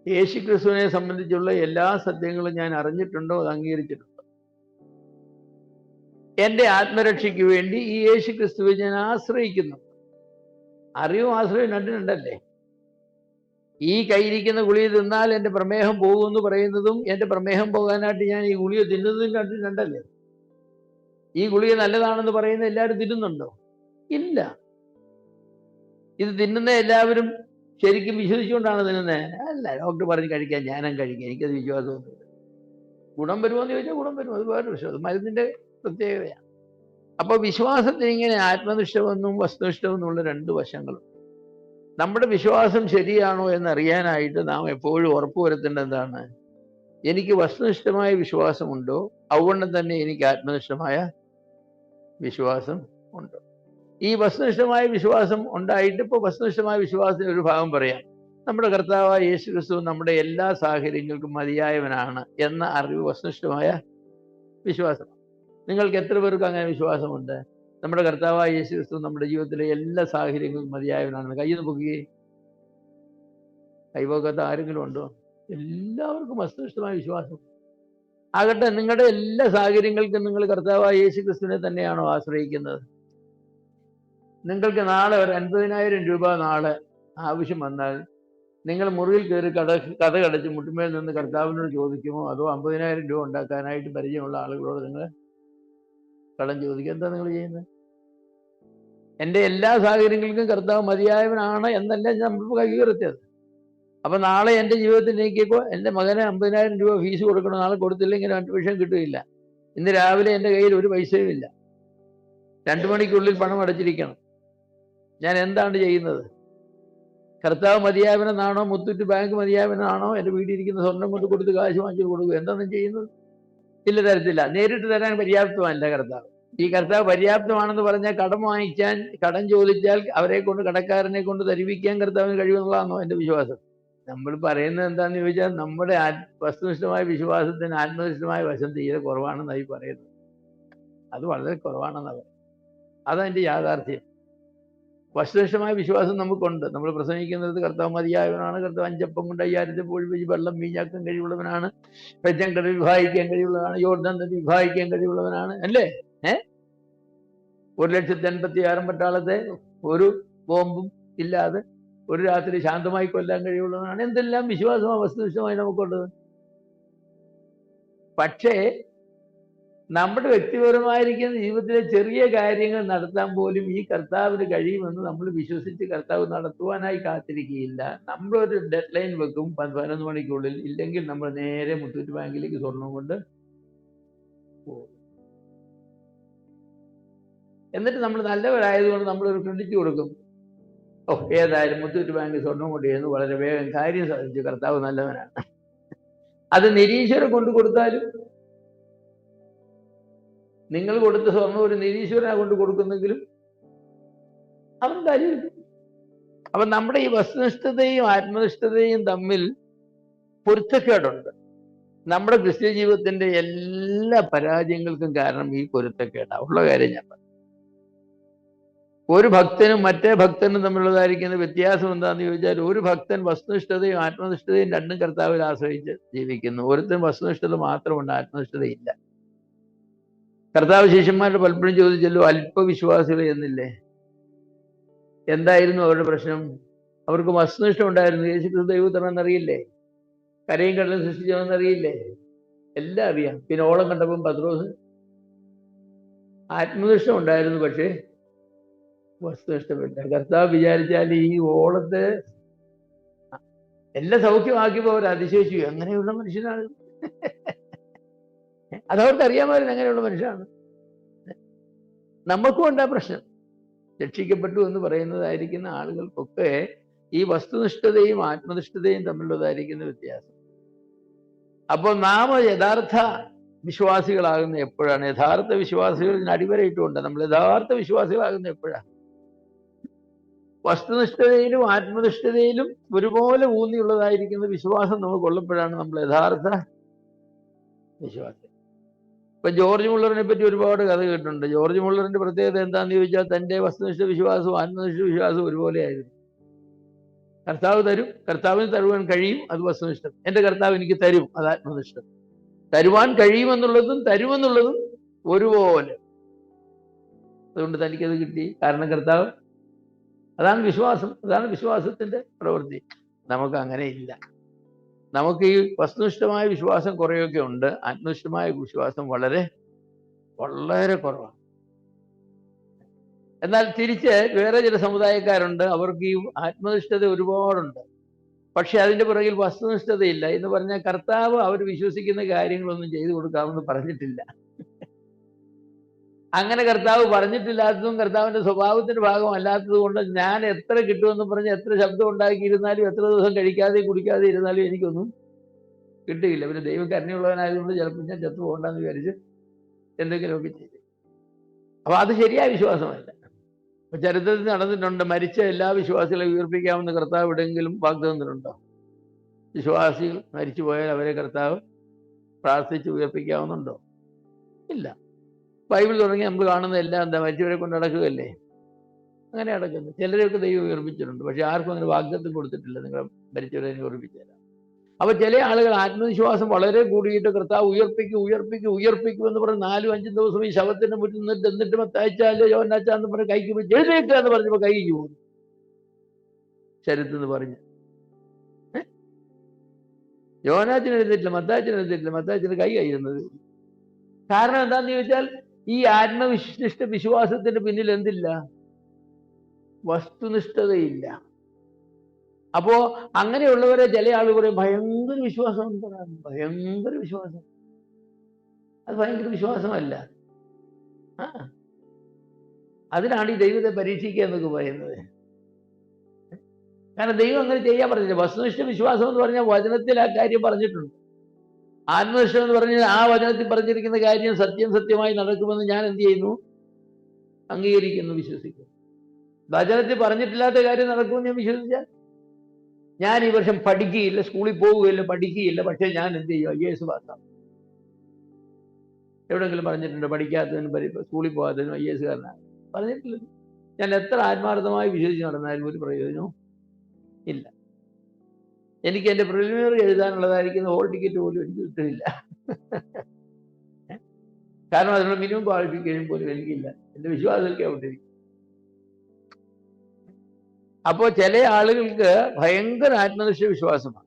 യേശു ക്രിസ്തുവിനെ സംബന്ധിച്ചുള്ള എല്ലാ സത്യങ്ങളും ഞാൻ അറിഞ്ഞിട്ടുണ്ടോ, അത് അംഗീകരിച്ചിട്ടുണ്ടോ? എൻ്റെ ആത്മരക്ഷയ്ക്ക് വേണ്ടി ഈ യേശു ക്രിസ്തുവിനെ ഞാൻ ആശ്രയിക്കുന്നു. അറിവും ആശ്രയവും രണ്ടിനുണ്ടല്ലേ. ഈ കയ്യിരിക്കുന്ന ഗുളിക തിന്നാൽ എൻ്റെ പ്രമേഹം പോകുമെന്ന് പറയുന്നതും എൻ്റെ പ്രമേഹം പോകാനായിട്ട് ഞാൻ ഈ ഗുളിക തിന്നുന്നതും രണ്ടല്ലേ. ഈ ഗുളിക നല്ലതാണെന്ന് പറയുന്ന എല്ലാവരും തിന്നുന്നുണ്ടോ? ഇല്ല. ഇത് തിന്നുന്ന എല്ലാവരും ശരിക്കും വിശ്വസിച്ചുകൊണ്ടാണ് തിന്നുന്നത്? അല്ല, ഡോക്ടർ പറഞ്ഞ് കഴിക്കാൻ ഞാനും കഴിക്കാം, എനിക്കത് വിശ്വാസമൊന്നുമില്ല. ഗുണം വരുമോയെന്ന് ചോദിച്ചാൽ ഗുണം വരും, അത് വേറെ വിശ്വാസം, മരുന്നിൻ്റെ പ്രത്യേകതയാണ്. അപ്പോൾ വിശ്വാസത്തിന് ഇങ്ങനെ ആത്മനിഷ്ഠമെന്നും വസ്തുനിഷ്ഠമെന്നുള്ള രണ്ട് വശങ്ങളും. നമ്മുടെ വിശ്വാസം ശരിയാണോ എന്നറിയാനായിട്ട് നാം എപ്പോഴും ഉറപ്പുവരുത്തേണ്ടത് എന്താണ്? എനിക്ക് വസ്തുനിഷ്ഠമായ വിശ്വാസമുണ്ടോ, അതുകൊണ്ട് തന്നെ എനിക്ക് ആത്മനിഷ്ഠമായ വിശ്വാസം ഉണ്ടോ? ഈ വസ്തുനിഷ്ഠമായ വിശ്വാസം ഉണ്ടായിട്ട് ഇപ്പോൾ വസ്തുനിഷ്ഠമായ വിശ്വാസത്തിന് ഒരു ഭാഗം പറയാം. നമ്മുടെ കർത്താവായ യേശു ക്രിസ്തു നമ്മുടെ എല്ലാ സാഹചര്യങ്ങൾക്കും മതിയായവനാണ് എന്ന അറിവ് വസ്തുനിഷ്ഠമായ വിശ്വാസം. നിങ്ങൾക്ക് എത്ര പേർക്ക് അങ്ങനെ വിശ്വാസമുണ്ട്? നമ്മുടെ കർത്താവായ യേശു ക്രിസ്തു നമ്മുടെ ജീവിതത്തിലെ എല്ലാ സാഹചര്യങ്ങൾക്കും മതിയായവനാണ്. കയ്യിൽ പൊക്കുകയും കൈപോക്കാത്ത ആരെങ്കിലും ഉണ്ടോ? എല്ലാവർക്കും വസ്തുനിഷ്ഠമായ വിശ്വാസം. ആകട്ടെ, നിങ്ങളുടെ എല്ലാ സാഹചര്യങ്ങൾക്കും നിങ്ങൾ കർത്താവായ യേശു ക്രിസ്തുവിനെ തന്നെയാണോ ആശ്രയിക്കുന്നത്? നിങ്ങൾക്ക് നാളെ ഒരു 50,000 രൂപ നാളെ ആവശ്യം വന്നാൽ നിങ്ങൾ മുറിയിൽ കയറി കഥ കടച്ച് മുട്ടുമേൽ നിന്ന് കർത്താവിനോട് ചോദിക്കുമോ, അതോ 50,000 രൂപ ഉണ്ടാക്കാനായിട്ട് പരിചയമുള്ള ആളുകളോട് നിങ്ങൾ കടം ചോദിക്കുക? എന്താ നിങ്ങൾ ചെയ്യുന്നത്? എൻ്റെ എല്ലാ സാഹചര്യങ്ങൾക്കും കർത്താവ് മതിയായവനാണ് എന്നല്ല നമ്മൾ കൈകീർത്തിയത്. അപ്പൊ നാളെ എൻ്റെ ജീവിതത്തിൽ എനിക്കിപ്പോൾ എൻ്റെ മകന് 50,000 രൂപ ഫീസ് കൊടുക്കണം, നാളെ കൊടുത്തില്ലെങ്കിൽ അഡ്മിഷൻ കിട്ടുകയില്ല. ഇന്ന് രാവിലെ എൻ്റെ കയ്യിൽ ഒരു പൈസയും ഇല്ല, 2 മണിക്കുള്ളിൽ പണം അടച്ചിരിക്കണം. ഞാൻ എന്താണ് ചെയ്യുന്നത്? കർത്താവ് മതിയായവനെന്നാണോ, മുത്തൂറ്റ് ബാങ്ക് മതിയായവനാണോ, എൻ്റെ വീട്ടിലിരിക്കുന്ന സ്വർണം കൊണ്ട് കൊടുത്ത് കാശ് വാങ്ങിച്ചു കൊടുക്കുക? എന്താണ് ചെയ്യുന്നത്? ഇല്ല, തരത്തില്ല. നേരിട്ട് തരാൻ പര്യാപ്തമല്ല കർത്താവ്. ഈ കർത്താവ് പര്യാപ്തമാണെന്ന് പറഞ്ഞാൽ കടം ചോദിച്ചാൽ അവരെ കൊണ്ട്, കടക്കാരനെ കൊണ്ട് തരിപ്പിക്കാൻ കർത്താവിന് കഴിയുന്നതാണോ എൻ്റെ വിശ്വാസം? നമ്മൾ പറയുന്നത് എന്താണെന്ന് ചോദിച്ചാൽ നമ്മുടെ വസ്തുനിഷ്ഠമായ വിശ്വാസത്തിന് ആത്മനിഷ്ഠമായ വശം തീരെ കുറവാണെന്നായി പറയുന്നത്. അത് വളരെ കുറവാണെന്നാണ് പറയുന്നത്. അതതിൻ്റെ യാഥാർത്ഥ്യം. വസ്തുനിഷ്ഠമായ വിശ്വാസം നമുക്കുണ്ട്. നമ്മൾ പ്രസംഗിക്കുന്നത് കർത്താവ് മതിയായവനാണ്, കർത്താവ് 5 അപ്പം കൊണ്ട് 5000 പോയി വെള്ളം വീഞ്ഞാക്കാൻ കഴിവുള്ളവനാണ്, പെറ്റങ്കടൽ വിഭാഗിക്കാൻ കഴിവുള്ളവനാണ്, യോർദാൻ നദി വിഭാഗിക്കാൻ കഴിവുള്ളവനാണ്, അല്ലേ? 1,86,000 പട്ടാളത്തെ ഒരു ബോംബും ഇല്ലാതെ ഒരു രാത്രി ശാന്തമായി കൊല്ലാൻ കഴിവുള്ളവനാണ്. എന്തെല്ലാം വിശ്വാസമാണ് വസ്തുനിഷ്ഠമായി നമുക്കുള്ളത്. പക്ഷേ നമ്മുടെ വ്യക്തിപരമായിരിക്കുന്ന ജീവിതത്തിലെ ചെറിയ കാര്യങ്ങൾ നടത്താൻ പോലും ഈ കർത്താവിന് കഴിയുമെന്ന് നമ്മൾ വിശ്വസിച്ച് കർത്താവ് നടത്തുവാനായി കാത്തിരിക്കുകയില്ല. നമ്മളൊരു ഡെഡ് ലൈൻ വെക്കും 11 മണിക്കുള്ളിൽ, ഇല്ലെങ്കിൽ നമ്മൾ നേരെ മുത്തൂറ്റ് ബാങ്കിലേക്ക് സ്വർണം കൊണ്ട് പോകും. എന്നിട്ട് നമ്മൾ നല്ലവരായതുകൊണ്ട് നമ്മളൊരു ക്രെഡിറ്റ് കൊടുക്കും. ഏതായാലും മുത്തൂറ്റ് ബാങ്ക് സ്വർണം കൊണ്ട് ചെയ്യുന്നു, വളരെ വേഗം കാര്യം സാധിച്ചു, കർത്താവ് നല്ലവനാണ്. അത് നിരീശ്വരം കൊണ്ട് കൊടുത്താലും, നിങ്ങൾ കൊടുത്ത സ്വർണം ഒരു നിരീശ്വരനെ കൊണ്ട് കൊടുക്കുന്നെങ്കിലും അവൻ കാര്യം. അപ്പൊ നമ്മുടെ ഈ വസ്തുനിഷ്ഠതയും ആത്മനിഷ്ഠതയും തമ്മിൽ പൊരുത്തക്കേടുണ്ട്. നമ്മുടെ ക്രിസ്ത്യ ജീവിതത്തിന്റെ എല്ലാ പരാജയങ്ങൾക്കും കാരണം ഈ പൊരുത്തക്കേടാണ്. ഉള്ള കാര്യം ഞാൻ പറഞ്ഞു. ഒരു ഭക്തനും മറ്റേ ഭക്തനും തമ്മിലുള്ളതായിരിക്കുന്ന വ്യത്യാസം എന്താണെന്ന് ചോദിച്ചാൽ, ഒരു ഭക്തൻ വസ്തുനിഷ്ഠതയും ആത്മനിഷ്ഠതയും രണ്ടും കർത്താവിൽ ആശ്രയിച്ച് ജീവിക്കുന്നു. ഒരുത്തൻ വസ്തുനിഷ്ഠത മാത്രമുണ്ട്, ആത്മനിഷ്ഠതയില്ല. കർത്താവ് ശിഷ്യന്മാരുടെ പലപ്പോഴും ചോദിച്ചല്ലോ, അല്പവിശ്വാസികൾ എന്നില്ലേ? എന്തായിരുന്നു അവരുടെ പ്രശ്നം? അവർക്ക് വസ്തുനിഷ്ഠം ഉണ്ടായിരുന്നു. യേശുക്രിസ്തു ദൈവപുത്രനെന്നറിയില്ലേ? കരയും കടലും സൃഷ്ടിച്ചവനെന്നറിയില്ലേ? എല്ലാം അറിയാം. പിന്നെ ഓളം കണ്ടപ്പം പത്രോസ് ആത്മനിഷ്ഠം ഉണ്ടായിരുന്നു, പക്ഷേ വസ്തുനിഷ്ഠമില്ല. കർത്താവ് വിചാരിച്ചാൽ ഈ ഓളത്തെ എല്ലാം സൗഖ്യമാക്കിയപ്പോൾ അവർ അതിശയിച്ചു, എങ്ങനെയുള്ള മനുഷ്യനാണ്. അതവർക്ക് അറിയാമായിരുന്നു അങ്ങനെയുള്ള മനുഷ്യരാണ്. നമുക്കും ഉണ്ടാ പ്രശ്നം. രക്ഷിക്കപ്പെട്ടു എന്ന് പറയുന്നതായിരിക്കുന്ന ആളുകൾക്കൊക്കെ ഈ വസ്തുനിഷ്ഠതയും ആത്മനിഷ്ഠതയും തമ്മിലുള്ളതായിരിക്കുന്ന വ്യത്യാസം. അപ്പോൾ നാം യഥാർത്ഥ വിശ്വാസികളാകുന്ന എപ്പോഴാണ്? യഥാർത്ഥ വിശ്വാസികൾ അടിവരയിട്ടുകൊണ്ട് നമ്മൾ യഥാർത്ഥ വിശ്വാസികളാകുന്ന എപ്പോഴാണ്? വസ്തുനിഷ്ഠതയിലും ആത്മനിഷ്ഠതയിലും ഒരുപോലെ ഊന്നിയുള്ളതായിരിക്കുന്ന വിശ്വാസം നമുക്ക് ഉള്ളപ്പോഴാണ് നമ്മൾ യഥാർത്ഥ വിശ്വാസം. ഇപ്പൊ ജോർജ് മുള്ളറിനെ പറ്റി ഒരുപാട് കഥ കേട്ടിട്ടുണ്ട്. ജോർജ് മുള്ളറിന്റെ പ്രത്യേകത എന്താണെന്ന് ചോദിച്ചാൽ തന്റെ വസ്തുനിഷ്ഠ വിശ്വാസവും ആത്മനിഷ്ഠ വിശ്വാസവും ഒരുപോലെയായിരുന്നു. കർത്താവ് തരും, കർത്താവിന് തരുവാൻ കഴിയും, അത് വസ്തുനിഷ്ഠം. എന്റെ കർത്താവ് എനിക്ക് തരും, അത് ആത്മനിഷ്ഠം. തരുവാൻ കഴിയുമെന്നുള്ളതും തരുമെന്നുള്ളതും ഒരുപോലെ. അതുകൊണ്ട് തനിക്കത് കിട്ടി, കാരണം കർത്താവ്. അതാണ് വിശ്വാസം, അതാണ് വിശ്വാസത്തിന്റെ പ്രവൃത്തി. നമുക്ക് അങ്ങനെ ഇല്ല. നമുക്ക് ഈ വസ്തുനിഷ്ഠമായ വിശ്വാസം കുറേയൊക്കെ ഉണ്ട്, ആത്മനിഷ്ഠമായ വിശ്വാസം വളരെ വളരെ കുറവാണ്. എന്നാൽ തിരിച്ച് വേറെ ചില സമുദായക്കാരുണ്ട്, അവർക്ക് ഈ ആത്മനിഷ്ഠത ഒരുപാടുണ്ട്, പക്ഷെ അതിന്റെ പുറകിൽ വസ്തുനിഷ്ഠതയില്ല. എന്ന് പറഞ്ഞാൽ കർത്താവ് അവർ വിശ്വസിക്കുന്ന കാര്യങ്ങളൊന്നും ചെയ്തു കൊടുക്കാമെന്ന് പറഞ്ഞിട്ടില്ല. അങ്ങനെ കർത്താവ് പറഞ്ഞിട്ടില്ലാത്തതും കർത്താവിന്റെ സ്വഭാവത്തിന്റെ ഭാഗമല്ലാത്തത് കൊണ്ട് ഞാൻ എത്ര കിട്ടുമെന്ന് പറഞ്ഞ് എത്ര ശബ്ദം ഉണ്ടാക്കിയിരുന്നാലും എത്ര ദിവസം കഴിക്കാതെ കുടിക്കാതെ ഇരുന്നാലും എനിക്കൊന്നും കിട്ടുകയില്ല. പിന്നെ ദൈവം കരുണയുള്ളവനായതുകൊണ്ട് ചിലപ്പോൾ ഞാൻ ചത്തു പോകണ്ടെന്ന് വിചാരിച്ച് എന്തെങ്കിലുമൊക്കെ ചെയ്തു. അപ്പൊ അത് ശരിയായ വിശ്വാസമല്ല. അപ്പൊ ചരിത്രത്തിൽ നടന്നിട്ടുണ്ട്, മരിച്ച എല്ലാ വിശ്വാസികളെ ഉയർപ്പിക്കാമെന്ന് കർത്താവ് എവിടെയെങ്കിലും വാഗ്ദാനത്തിലുണ്ടോ? വിശ്വാസികൾ മരിച്ചു പോയാൽ അവരെ കർത്താവ് പ്രാർത്ഥിച്ച് ഉയർപ്പിക്കാവുന്നുണ്ടോ? ഇല്ല. ബൈബിൾ തുടങ്ങി നമ്മൾ കാണുന്ന എല്ലാം എന്താ? മരിച്ചവരെ കൊണ്ട് അടക്കുകയല്ലേ. അങ്ങനെ അടക്കുന്നു. ചിലരെയൊക്കെ ദൈവം ഉയർപ്പിച്ചിട്ടുണ്ട്, പക്ഷെ ആർക്കും അങ്ങനെ വാഗ്ദത്തം കൊടുത്തിട്ടില്ല, നിങ്ങൾ മരിച്ചവരെ ഉയർപ്പിച്ചുതരാം. അപ്പൊ ചില ആളുകൾ ആത്മവിശ്വാസം വളരെ കൂടിയിട്ട് കർത്താവ് ഉയർപ്പിക്കും എന്ന് പറഞ്ഞ് 4-5 ദിവസം ഈ ശവത്തിന്റെ മുന്നിൽ നിന്നിട്ട് എന്നിട്ട് മത്തായിച്ചാലോ യോഹന്നാച്ചാന്ന് പറഞ്ഞ് കൈക്ക് പിടിച്ച് എഴുന്നേൽക്കുക എന്ന് പറഞ്ഞപ്പോ കൈക്ക് പോകുന്നു ശരത്തെന്ന് പറഞ്ഞ്. യോഹന്നാച്ചൻ എഴുന്നേറ്റില്ല, മത്തായിച്ചൻ എഴുന്നേറ്റില്ല, മത്തായിച്ചന് കൈ കയ്യുന്നത്. കാരണം എന്താന്ന് ചോദിച്ചാൽ ഈ ആത്മവിശിഷ്ട വിശ്വാസത്തിന്റെ പിന്നിൽ എന്തില്ല? വസ്തുനിഷ്ഠതയില്ല. അപ്പോ അങ്ങനെയുള്ളവരെ ചില ആളുകൾ പറയും ഭയങ്കര വിശ്വാസം എന്ന് പറയാം. ഭയങ്കര വിശ്വാസം, അത് ഭയങ്കര വിശ്വാസമല്ല. അതിനാണ് ഈ ദൈവത്തെ പരീക്ഷിക്കുക എന്നൊക്കെ പറയുന്നത്. കാരണം ദൈവം അങ്ങനെ ചെയ്യാൻ പറഞ്ഞില്ല. വസ്തുനിഷ്ഠ വിശ്വാസം എന്ന് പറഞ്ഞാൽ വചനത്തിൽ ആ കാര്യം പറഞ്ഞിട്ടുണ്ട്. ആത്മനിഷ്ഠം എന്ന് പറഞ്ഞാൽ ആ വചനത്തിൽ പറഞ്ഞിരിക്കുന്ന കാര്യം സത്യമായി നടക്കുമെന്ന് ഞാൻ എന്ത് ചെയ്യുന്നു? അംഗീകരിക്കുന്നു, വിശ്വസിക്കുന്നു. വചനത്തിൽ പറഞ്ഞിട്ടില്ലാത്ത കാര്യം നടക്കുമെന്ന് ഞാൻ വിശ്വസിച്ചാൽ ഞാൻ ഈ വർഷം പഠിക്കുകയില്ല, സ്കൂളിൽ പോവുകയില്ല, പഠിക്കുകയില്ല, പക്ഷെ ഞാൻ എന്ത് ചെയ്യും? IAS പാസ്സാവും. എവിടെയെങ്കിലും പറഞ്ഞിട്ടുണ്ടോ പഠിക്കാത്തതിനും സ്കൂളിൽ പോകാത്തതിനും IAS കാരനാണ്? പറഞ്ഞിട്ടില്ല. ഞാൻ എത്ര ആത്മാർത്ഥമായി വിശ്വസിച്ച് നടന്നാലും ഒരു പ്രയോജനവും ഇല്ല. എനിക്ക് എൻ്റെ പ്രിലിമിനറി എഴുതാനുള്ളതായിരിക്കുന്ന ഹോൾ ടിക്കറ്റ് പോലും എനിക്ക് കിട്ടുന്നില്ല. കാരണം അതിനുള്ള മിനിമം ക്വാളിഫിക്കേഷൻ പോലും എനിക്കില്ല. എൻ്റെ വിശ്വാസത്തിലേക്ക് ഔട്ടിരിക്കും. അപ്പോൾ ചില ആളുകൾക്ക് ഭയങ്കര ആത്മനിഷ്ഠ വിശ്വാസമാണ്.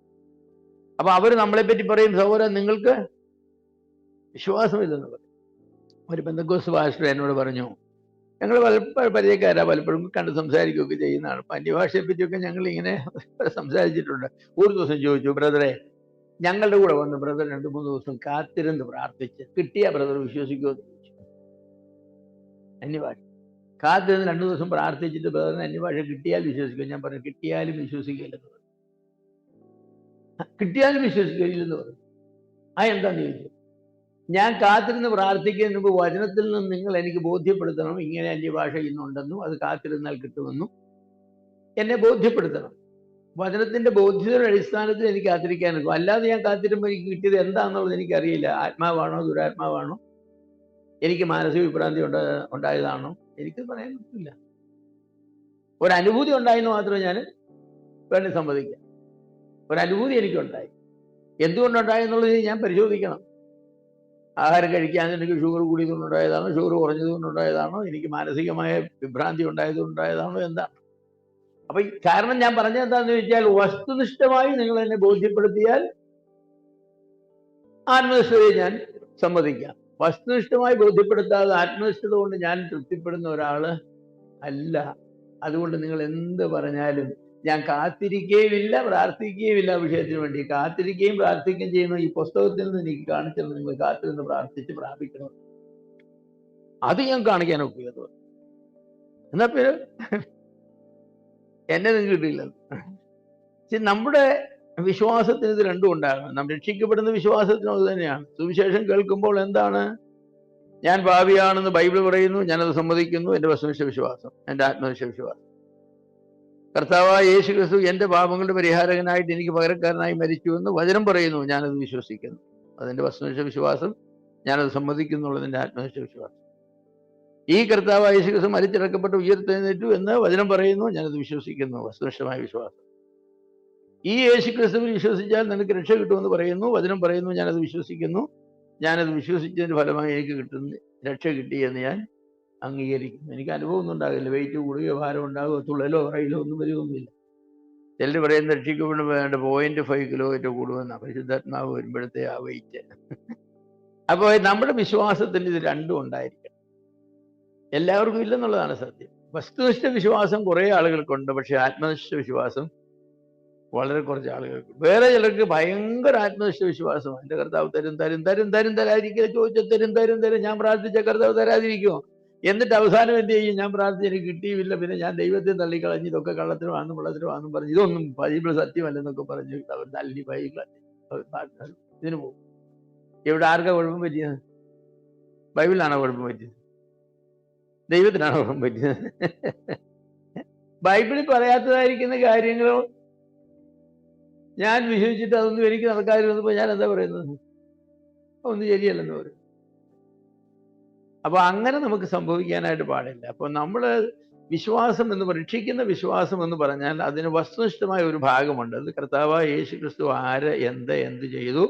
അപ്പൊ അവർ നമ്മളെ പറ്റി പറയും, സഹോദരൻ നിങ്ങൾക്ക് വിശ്വാസമില്ലെന്ന് പറയും. ഒരു പെന്തക്കോസ്ത് പാസ്റ്റർ എന്നോട് പറഞ്ഞു, ഞങ്ങൾ പലപ്പോഴും പരിചയക്കാരാ, പലപ്പോഴും കണ്ട് സംസാരിക്കുകയൊക്കെ ചെയ്യുന്നതാണ്. അപ്പൊ അന്യഭാഷയെ പറ്റിയൊക്കെ ഞങ്ങൾ ഇങ്ങനെ സംസാരിച്ചിട്ടുണ്ട്. ഒരു ദിവസം ചോദിച്ചു, ബ്രദറെ ഞങ്ങളുടെ കൂടെ വന്ന് ബ്രദർ 2-3 ദിവസം കാത്തിരുന്ന് പ്രാർത്ഥിച്ച് കിട്ടിയ ബ്രദർ വിശ്വസിക്കുമോ എന്ന് ചോദിച്ചു. അന്യഭാഷ കാത്തിരുന്ന് 2 ദിവസം പ്രാർത്ഥിച്ചിട്ട് ബ്രദറിന് അന്യഭാഷ കിട്ടിയാൽ വിശ്വസിക്കും. ഞാൻ പറഞ്ഞു കിട്ടിയാലും വിശ്വസിക്കില്ലെന്ന് പറഞ്ഞു. കിട്ടിയാലും വിശ്വസിക്കില്ലെന്ന് പറഞ്ഞു. എന്താന്ന് ചോദിച്ചു. ഞാൻ കാത്തിരുന്ന് പ്രാർത്ഥിക്കുന്നതിന് മുമ്പ് വചനത്തിൽ നിന്ന് നിങ്ങൾ എനിക്ക് ബോധ്യപ്പെടുത്തണം, ഇങ്ങനെ അന്യഭാഷ ഇന്നുണ്ടെന്നും അത് കാത്തിരുന്നാൽ കിട്ടുമെന്നും എന്നെ ബോധ്യപ്പെടുത്തണം. വചനത്തിന്റെ ബോധ്യതയുടെ അടിസ്ഥാനത്തിൽ എനിക്ക് കാത്തിരിക്കാനൊക്കെ. അല്ലാതെ ഞാൻ കാത്തിരുമ്പോൾ എനിക്ക് കിട്ടിയത് എന്താണെന്നുള്ളത് എനിക്കറിയില്ല. ആത്മാവാണോ ദുരാത്മാവാണോ, എനിക്ക് മാനസിക വിഭ്രാന്തി ഉണ്ടായതാണോ, എനിക്ക് പറയാൻ പറ്റില്ല. ഒരനുഭൂതി ഉണ്ടായെന്ന് മാത്രമേ ഞാൻ വേണ്ടി സമ്മതിക്കാം. ഒരനുഭൂതി എനിക്കുണ്ടായി. എന്തുകൊണ്ടുണ്ടായെന്നുള്ളത് ഞാൻ പരിശോധിക്കണം. ആഹാരം കഴിക്കാൻ എനിക്ക് ഷുഗർ കൂടിയതുകൊണ്ടുണ്ടായതാണോ, ഷുഗർ കുറഞ്ഞതുകൊണ്ടുണ്ടായതാണോ, എനിക്ക് മാനസികമായ വിഭ്രാന്തി ഉണ്ടായതുകൊണ്ടുണ്ടായതാണോ, എന്താണ്? അപ്പൊ കാരണം ഞാൻ പറഞ്ഞത് എന്താണെന്ന് ചോദിച്ചാൽ, വസ്തുനിഷ്ഠമായി നിങ്ങൾ എന്നെ ബോധ്യപ്പെടുത്തിയാൽ ആത്മനിഷ്ഠതയെ ഞാൻ സമ്മതിക്കാം. വസ്തുനിഷ്ഠമായി ബോധ്യപ്പെടുത്താതെ ആത്മനിഷ്ഠത കൊണ്ട് ഞാൻ തൃപ്തിപ്പെടുന്ന ഒരാള് അല്ല. അതുകൊണ്ട് നിങ്ങൾ എന്ത് പറഞ്ഞാലും ഞാൻ കാത്തിരിക്കുകയുമില്ല, പ്രാർത്ഥിക്കുകയുമില്ല വിഷയത്തിന് വേണ്ടി. കാത്തിരിക്കുകയും പ്രാർത്ഥിക്കുകയും ചെയ്യുന്നു. ഈ പുസ്തകത്തിൽ നിന്ന് എനിക്ക് കാണിച്ചത് നിങ്ങൾ കാത്തിരുന്ന് പ്രാർത്ഥിച്ച് പ്രാപിക്കണം. അത് ഞാൻ കാണിക്കാൻ ഒക്കുകയത്. എന്നാ പേര് എന്നെ നിങ്ങൾക്ക് കിട്ടിയില്ല. നമ്മുടെ വിശ്വാസത്തിന് ഇത് രണ്ടും ഉണ്ടാകണം. നാം രക്ഷിക്കപ്പെടുന്ന വിശ്വാസത്തിനും അത് തന്നെയാണ്. സുവിശേഷം കേൾക്കുമ്പോൾ എന്താണ്? ഞാൻ പാപിയാണെന്ന് ബൈബിൾ പറയുന്നു, ഞാനത് സമ്മതിക്കുന്നു. എൻ്റെ വസ്തുനിഷ്ഠ വിശ്വാസം, എൻ്റെ ആത്മനിഷ്ഠ വിശ്വാസം. കർത്താവായ യേശു ക്രിസ്തു എൻ്റെ പാപങ്ങളുടെ പരിഹാരകനായിട്ട് എനിക്ക് പകരക്കാരനായി മരിച്ചു എന്ന് വചനം പറയുന്നു, ഞാനത് വിശ്വസിക്കുന്നു. അതെൻ്റെ വസ്തുനിഷ്ഠ വിശ്വാസം, ഞാനത് സമ്മതിക്കുന്നു എന്നുള്ളതിൻ്റെ ആത്മനിഷ്ഠ വിശ്വാസം. ഈ കർത്താവായ യേശു ക്രിസ്തു മരിച്ചിറക്കപ്പെട്ട് ഉയർത്തെഴുന്നേറ്റു എന്ന് വചനം പറയുന്നു, ഞാനത് വിശ്വസിക്കുന്നു, വസ്തുനിഷ്ഠമായ വിശ്വാസം. ഈ യേശു ക്രിസ്തുവിൽ വിശ്വസിച്ചാൽ നിനക്ക് രക്ഷ കിട്ടുമെന്ന് പറയുന്നു, വചനം പറയുന്നു, ഞാനത് വിശ്വസിക്കുന്നു. ഞാനത് വിശ്വസിച്ചതിന്റെ ഫലമായി എനിക്ക് കിട്ടുന്ന രക്ഷ കിട്ടി എന്ന് ഞാൻ അംഗീകരിക്കുന്നു. എനിക്ക് അനുഭവം ഒന്നും ഉണ്ടാകില്ല. വെയിറ്റ് കൂടുകയോ ഭാരം ഉണ്ടാകുകയോ തുള്ളലോ പറയിലോ ഒന്നും വരുമൊന്നുമില്ല. ചിലർ പറയുന്ന രക്ഷിക്കപ്പെടുന്ന വേണ്ട 0.5 കിലോമീറ്റർ കൂടുമെന്നാണ് പരിശുദ്ധാത്മാവ് വരുമ്പോഴത്തെ ആ വെയിറ്റ്. അപ്പോൾ നമ്മുടെ വിശ്വാസത്തിൽ ഇത് രണ്ടും ഉണ്ടായിരിക്കണം. എല്ലാവർക്കും ഇല്ലെന്നുള്ളതാണ് സത്യം. വസ്തുനിഷ്ഠ വിശ്വാസം കുറെ ആളുകൾക്കുണ്ട്, പക്ഷെ ആത്മനിഷ്ഠ വിശ്വാസം വളരെ കുറച്ച് ആളുകൾക്ക്. വേറെ ചിലർക്ക് ഭയങ്കര ആത്മനിഷ്ഠ വിശ്വാസം. എൻ്റെ കർത്താവ് തരും തരും തരും തരും തരാതിരിക്കുക, ചോദിച്ചാൽ തരും തരും തരും, ഞാൻ പ്രാർത്ഥിച്ച കർത്താവ് തരാതിരിക്കുമോ? എന്നിട്ട് അവസാനം എന്ത് ചെയ്യും? ഞാൻ പ്രാർത്ഥിച്ച് എനിക്ക് കിട്ടിയില്ല, പിന്നെ ഞാൻ ദൈവത്തെ തള്ളിക്കളഞ്ഞ്, ഇതൊക്കെ കള്ളത്തിനുമാണെന്നും വെള്ളത്തിനുമാണെന്നും പറഞ്ഞ്, ഇതൊന്നും ബൈബിൾ സത്യമല്ലെന്നൊക്കെ പറഞ്ഞ് അവർ തല്ലി ബൈബിൾ ഇതിന് പോകും. ഇവിടെ ആർക്കാ കുഴപ്പം പറ്റിയത്? ബൈബിളിനാണോ കുഴപ്പം പറ്റിയത്? ദൈവത്തിനാണോ കുഴപ്പം പറ്റിയത്? ബൈബിളിൽ പറയാത്തതായിരിക്കുന്ന കാര്യങ്ങളോ ഞാൻ വിശ്വസിച്ചിട്ട് അതൊന്നും എനിക്ക് നടക്കാതിരുന്നപ്പോൾ ഞാൻ എന്താ പറയുന്നത്? ഒന്നും ശരിയല്ലെന്ന് പറയും. അപ്പൊ അങ്ങനെ നമുക്ക് സംഭവിക്കാനായിട്ട് പാടില്ല. അപ്പൊ നമ്മള് വിശ്വാസം എന്ന് രക്ഷിക്കുന്ന വിശ്വാസം എന്ന് പറഞ്ഞാൽ അതിന് വസ്തുനിഷ്ഠമായ ഒരു ഭാഗമുണ്ട്. അത് കർത്താവായ യേശു ക്രിസ്തു ആര്, എന്ത് ചെയ്തു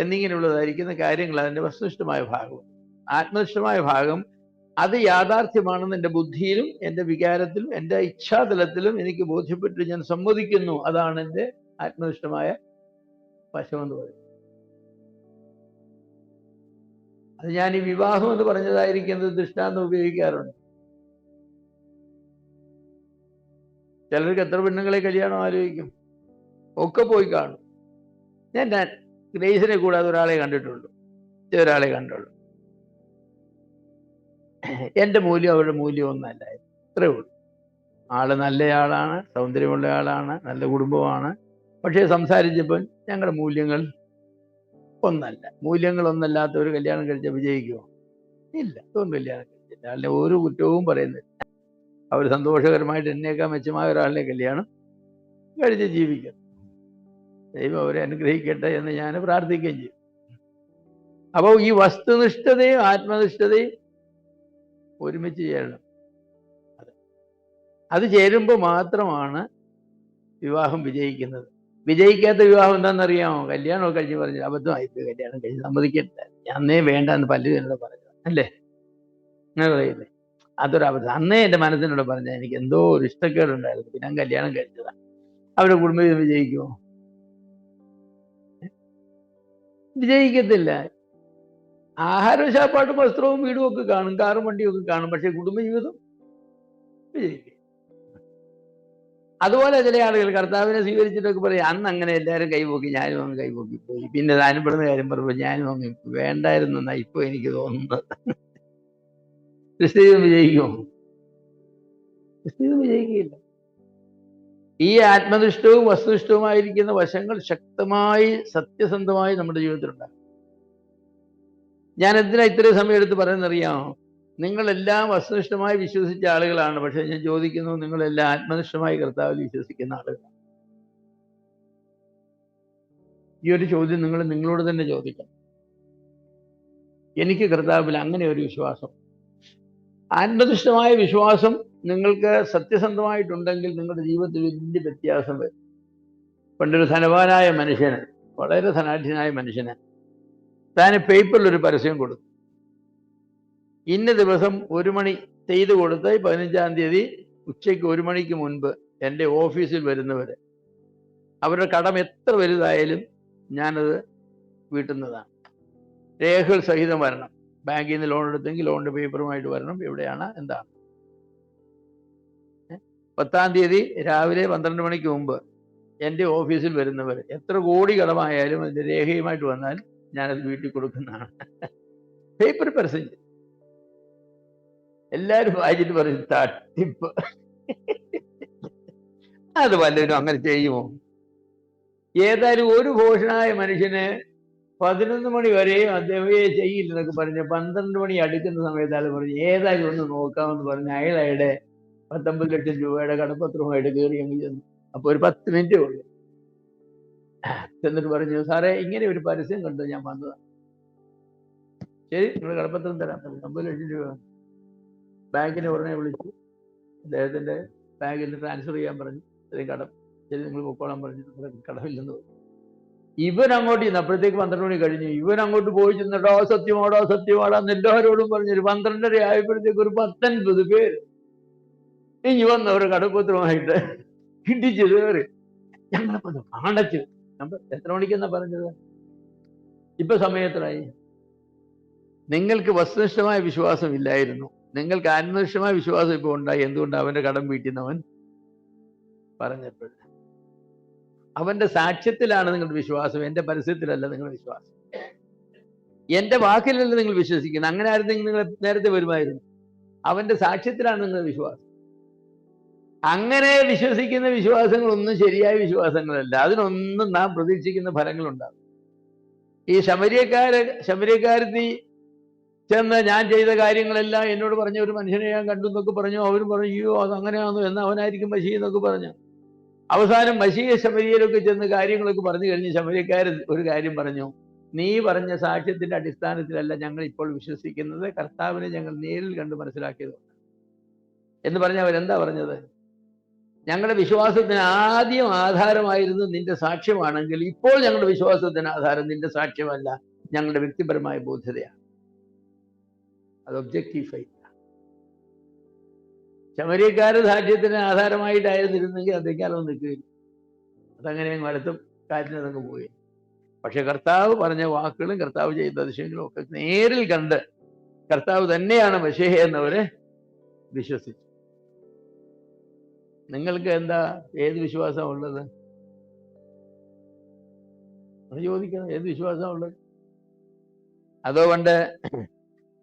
എന്നിങ്ങനെയുള്ളതായിരിക്കുന്ന കാര്യങ്ങൾ അതിന്റെ വസ്തുനിഷ്ഠമായ ഭാഗം. ആത്മനിഷ്ഠമായ ഭാഗം അത് യാഥാർത്ഥ്യമാണെന്ന് എൻ്റെ ബുദ്ധിയിലും എൻ്റെ വികാരത്തിലും എൻ്റെ ഇച്ഛാതലത്തിലും എനിക്ക് ബോധ്യപ്പെട്ട് ഞാൻ സമ്മതിക്കുന്നു. അതാണ് എൻ്റെ ആത്മനിഷ്ഠമായ വശം എന്ന് പറയുന്നത്. അത് ഞാൻ ഈ വിവാഹം എന്ന് പറഞ്ഞതായിരിക്കുന്നത് ദൃഷ്ടാന്തം ഉപയോഗിക്കാറുണ്ട്. ചിലർക്ക് എത്ര പെണ്ണുങ്ങളെ കല്യാണം ആലോചിക്കും, ഒക്കെ പോയി കാണും. ഞാൻ ഗ്രേസിനെ കൂടാതെ ഒരാളെ കണ്ടിട്ടുള്ളൂ. എൻ്റെ മൂല്യം അവരുടെ മൂല്യം ഒന്നല്ല. ഇത്രേ ഉള്ളൂ. ആള് നല്ലയാളാണ്, സൗന്ദര്യമുള്ള ആളാണ്, നല്ല കുടുംബമാണ്. പക്ഷേ സംസാരിച്ചപ്പോൾ ഞങ്ങളുടെ മൂല്യങ്ങൾ ഒന്നല്ല. മൂല്യങ്ങൾ ഒന്നല്ലാത്ത ഒരു കല്യാണം കഴിച്ചാൽ വിജയിക്കുമോ? ഇല്ല, ഇതൊന്നും കല്യാണം കഴിച്ചില്ല. ആളുടെ ഒരു കുറ്റവും പറയുന്നില്ല. അവർ സന്തോഷകരമായിട്ട് എന്നേക്കാൾ മെച്ചമായ ഒരാളിനെ കല്യാണം കഴിച്ച് ജീവിക്കും. ദൈവം അവരെ അനുഗ്രഹിക്കട്ടെ എന്ന് ഞാൻ പ്രാർത്ഥിക്കുകയും ചെയ്യും. അപ്പോൾ ഈ വസ്തുനിഷ്ഠതയും ആത്മനിഷ്ഠതയും ഒരുമിച്ച് ചേരണം. അത് ചേരുമ്പോൾ മാത്രമാണ് വിവാഹം വിജയിക്കുന്നത്. വിജയിക്കാത്ത വിവാഹം എന്താണെന്നറിയാമോ? കല്യാണമൊക്കെ കഴിഞ്ഞ് പറഞ്ഞു അബദ്ധമായിപ്പോയി, കല്യാണം കഴിഞ്ഞ് സമ്മതിക്കണ്ട, അന്നേ വേണ്ടെന്ന് പലരും പറഞ്ഞത് അല്ലേ? അങ്ങനെ പറയില്ലേ? അതൊരു അബദ്ധം. അന്നേ എൻ്റെ മനസ്സിനോട് പറഞ്ഞാൽ എനിക്ക് എന്തോ ഒരു ഇഷ്ടക്കേടുണ്ടായിരുന്നു, പിന്നെ ഞാൻ കല്യാണം കഴിച്ചതാണ്. അവരുടെ കുടുംബം വിജയിക്കുമോ? വിജയിക്കത്തില്ല. ആഹാരവും ശാപ്പാട്ടും വസ്ത്രവും വീടും ഒക്കെ കാണും, കാറും വണ്ടിയും ഒക്കെ കാണും, പക്ഷെ കുടുംബജീവിതം വിജയിക്കും. അതുപോലെ ചില ആളുകൾ കർത്താവിനെ സ്വീകരിച്ചിട്ടൊക്കെ പറയും അന്ന് അങ്ങനെ എല്ലാവരും കൈപോക്കി, ഞാനും അങ്ങ് കൈപോക്കി പോയി, പിന്നെ അനുപ്പെടുന്ന കാര്യം പറയുമ്പോൾ ഞാനും അങ്ങ് വേണ്ടായിരുന്നു എന്നാ ഇപ്പൊ എനിക്ക് തോന്നുന്നത്. ക്രിസ്തീയം വിജയിക്കുമോ? ക്രിസ്തീയം വിജയിക്കില്ല. ഈ ആത്മനിഷ്ഠവും വസ്തുനിഷ്ഠവുമായിരിക്കുന്ന വശങ്ങൾ ശക്തമായി സത്യസന്ധമായി നമ്മുടെ ജീവിതത്തിലുണ്ടാകും. ഞാൻ എന്തിനാ ഇത്രയും സമയം എടുത്ത് പറയുന്നറിയാമോ? നിങ്ങളെല്ലാം വസ്തുനിഷ്ഠമായി വിശ്വസിച്ച ആളുകളാണ്, പക്ഷെ ഞാൻ ചോദിക്കുന്നു, നിങ്ങളെല്ലാം ആത്മനിഷ്ഠമായി കർത്താവിൽ വിശ്വസിക്കുന്ന ആളുകളാണ്. ഈ ഒരു ചോദ്യം നിങ്ങൾ നിങ്ങളോട് തന്നെ ചോദിക്കണം. എനിക്ക് കർത്താവിൽ അങ്ങനെ ഒരു വിശ്വാസം, ആത്മനിഷ്ഠമായ വിശ്വാസം നിങ്ങൾക്ക് സത്യസന്ധമായിട്ടുണ്ടെങ്കിൽ നിങ്ങളുടെ ജീവിതത്തിൽ വലിയ വ്യത്യാസം വരും. പണ്ടൊരു ധനവാനായ മനുഷ്യന്, വളരെ ധനാഢ്യനായ മനുഷ്യന്, താൻ പേപ്പറിലൊരു പരസ്യം കൊടുത്തു. ഇന്ന ദിവസം 1 മണി ചെയ്ത് കൊടുത്ത് 15-ാം തീയതി ഉച്ചയ്ക്ക് 1 മണിക്ക് മുൻപ് എൻ്റെ ഓഫീസിൽ വരുന്നവര് അവരുടെ കടം എത്ര വലുതായാലും ഞാനത് വീട്ടുന്നതാണ്. രേഖകൾ സഹിതം വരണം. ബാങ്കിൽ നിന്ന് ലോൺ എടുത്തെങ്കിൽ ലോണിൻ്റെ പേപ്പറുമായിട്ട് വരണം. എവിടെയാണ്, എന്താണ്. 10-ാം തീയതി രാവിലെ 12 മണിക്ക് മുമ്പ് എൻ്റെ ഓഫീസിൽ വരുന്നവർ എത്ര കോടി കടമായാലും അതിൻ്റെ രേഖയുമായിട്ട് വന്നാൽ ഞാനത് വീട്ടിൽ കൊടുക്കുന്നതാണ്. പേപ്പർ പരസ്യം എല്ലാവരും വായിച്ചിട്ട് പറയും തട്ടിപ്പ്. അത് വല്ലവരും അങ്ങനെ ചെയ്യുമോ? ഏതായാലും ഒരു ഭോഷനായ മനുഷ്യന് 11 മണി വരെയും അദ്ദേഹമേ ചെയ്യില്ലെന്നൊക്കെ പറഞ്ഞ് 12 മണി അടുക്കുന്ന സമയത്ത് ആൾ പറഞ്ഞു ഏതായാലും ഒന്ന് നോക്കാമെന്ന് പറഞ്ഞ് അയാളുടെ 19 ലക്ഷം രൂപയുടെ കടപ്പത്രവുമായിട്ട് കയറി അങ്ങ് ചെന്നു. അപ്പൊ ഒരു 10 മിനിറ്റേ ഉള്ളൂ. ചെന്നിട്ട് പറഞ്ഞു, സാറേ ഇങ്ങനെ ഒരു പരസ്യം കണ്ടു, ഞാൻ വന്നതാണ്. ശരി, നിങ്ങൾ കടപ്പത്രം തരാം. 19 ലക്ഷം രൂപ ബാങ്കിനെ ഉടനെ വിളിച്ചു. അദ്ദേഹത്തിന്റെ ബാങ്കിൽ നിന്ന് ട്രാൻസ്ഫർ ചെയ്യാൻ പറഞ്ഞു. ഇത്രയും കടം, ശരി നിങ്ങൾ പൊക്കോളാൻ പറഞ്ഞു. കടമില്ലെന്ന് പറഞ്ഞു. ഇവൻ അങ്ങോട്ട് ചെന്ന് അപ്പോഴത്തേക്ക് 12 മണി കഴിഞ്ഞു. ഇവൻ അങ്ങോട്ട് പോയി ചെന്നിട്ടോ സത്യമാടാ സത്യമാടാന്ന് എല്ലാവരോടും പറഞ്ഞു. ഒരു 12:30 ആയപ്പോഴത്തേക്ക് ഒരു 19 പേര് ഇനി വന്നവർ കടപ്പത്രമായിട്ട് ഇടിച്ചു കയറി. ഞങ്ങളപ്പോ കാണിച്ചു. എത്ര മണിക്കെന്നാ പറഞ്ഞത്? ഇപ്പൊ സമയത്തിലായി. നിങ്ങൾക്ക് വസ്തുനിഷ്ഠമായ വിശ്വാസം ഇല്ലായിരുന്നു, നിങ്ങൾക്ക് ആത്മനിഷ്ഠമായ വിശ്വാസം ഇപ്പൊ ഉണ്ടായി. എന്തുകൊണ്ട്? അവന്റെ കടം വീട്ടിന്നവൻ പറഞ്ഞപ്പോൾ അവന്റെ സാക്ഷ്യത്തിലാണ് നിങ്ങളുടെ വിശ്വാസം, എന്റെ പരസ്യത്തിലല്ല നിങ്ങളുടെ വിശ്വാസം, എന്റെ വാക്കിലല്ല നിങ്ങൾ വിശ്വസിക്കുന്നത്. അങ്ങനെ ആയിരുന്നെങ്കിൽ നിങ്ങൾ നേരത്തെ വരുമായിരുന്നു. അവന്റെ സാക്ഷ്യത്തിലാണ് നിങ്ങളുടെ വിശ്വാസം. അങ്ങനെ വിശ്വസിക്കുന്ന വിശ്വാസങ്ങളൊന്നും ശരിയായ വിശ്വാസങ്ങളല്ല. അതിനൊന്നും നാം പ്രതീക്ഷിക്കുന്ന ഫലങ്ങളുണ്ടാകും. ഈ ശമര്യക്കാരത്തി ചെന്ന് ഞാൻ ചെയ്ത കാര്യങ്ങളെല്ലാം എന്നോട് പറഞ്ഞ ഒരു മനുഷ്യനെ ഞാൻ കണ്ടു എന്നൊക്കെ പറഞ്ഞു. അവരും പറഞ്ഞു അയ്യോ അത് അങ്ങനെയാണോ, എന്ന് അവനായിരിക്കും മശീഹ് എന്നൊക്കെ പറഞ്ഞു. അവസാനം മശീഹ് ശമര്യയിലൊക്കെ ചെന്ന് കാര്യങ്ങളൊക്കെ പറഞ്ഞു കഴിഞ്ഞ് ശമര്യക്കാരൻ ഒരു കാര്യം പറഞ്ഞു, നീ പറഞ്ഞ സാക്ഷ്യത്തിന്റെ അടിസ്ഥാനത്തിലല്ല ഞങ്ങൾ ഇപ്പോൾ വിശ്വസിക്കുന്നത്, കർത്താവിനെ ഞങ്ങൾ നേരിൽ കണ്ട് മനസ്സിലാക്കിയത് എന്ന് പറഞ്ഞ അവരെന്താ പറഞ്ഞത്? ഞങ്ങളുടെ വിശ്വാസത്തിന് ആദ്യം ആധാരമായിരുന്നു നിന്റെ സാക്ഷ്യമാണെങ്കിൽ ഇപ്പോൾ ഞങ്ങളുടെ വിശ്വാസത്തിന് ആധാരം നിന്റെ സാക്ഷ്യമല്ല, ഞങ്ങളുടെ വ്യക്തിപരമായ ബോധ്യതയാണ്. അത് ഒബ്ജക്റ്റീവ് ഫെയ്ത്ത്. ശമര്യക്കാരുടെ സാക്ഷ്യത്തിന് ആധാരമായിട്ടായിരുന്നിരുന്നെങ്കിൽ അതേക്കാലം നിൽക്കുകയില്ല. അതങ്ങനെ അടുത്ത കാര്യത്തിനതങ്ങ് പോയി. പക്ഷെ കർത്താവ് പറഞ്ഞ വാക്കുകളും കർത്താവ് ചെയ്ത അതിശയങ്ങളും ഒക്കെ നേരിൽ കണ്ട് കർത്താവ് തന്നെയാണ് മശീഹ എന്നവരെ വിശ്വസിച്ചു. നിങ്ങൾക്ക് എന്താ, ഏത് വിശ്വാസമാണ് ഉള്ളത്? അത് ചോദിക്കണം, ഏത് വിശ്വാസമാണ് ഉള്ളത്? അതുകൊണ്ട്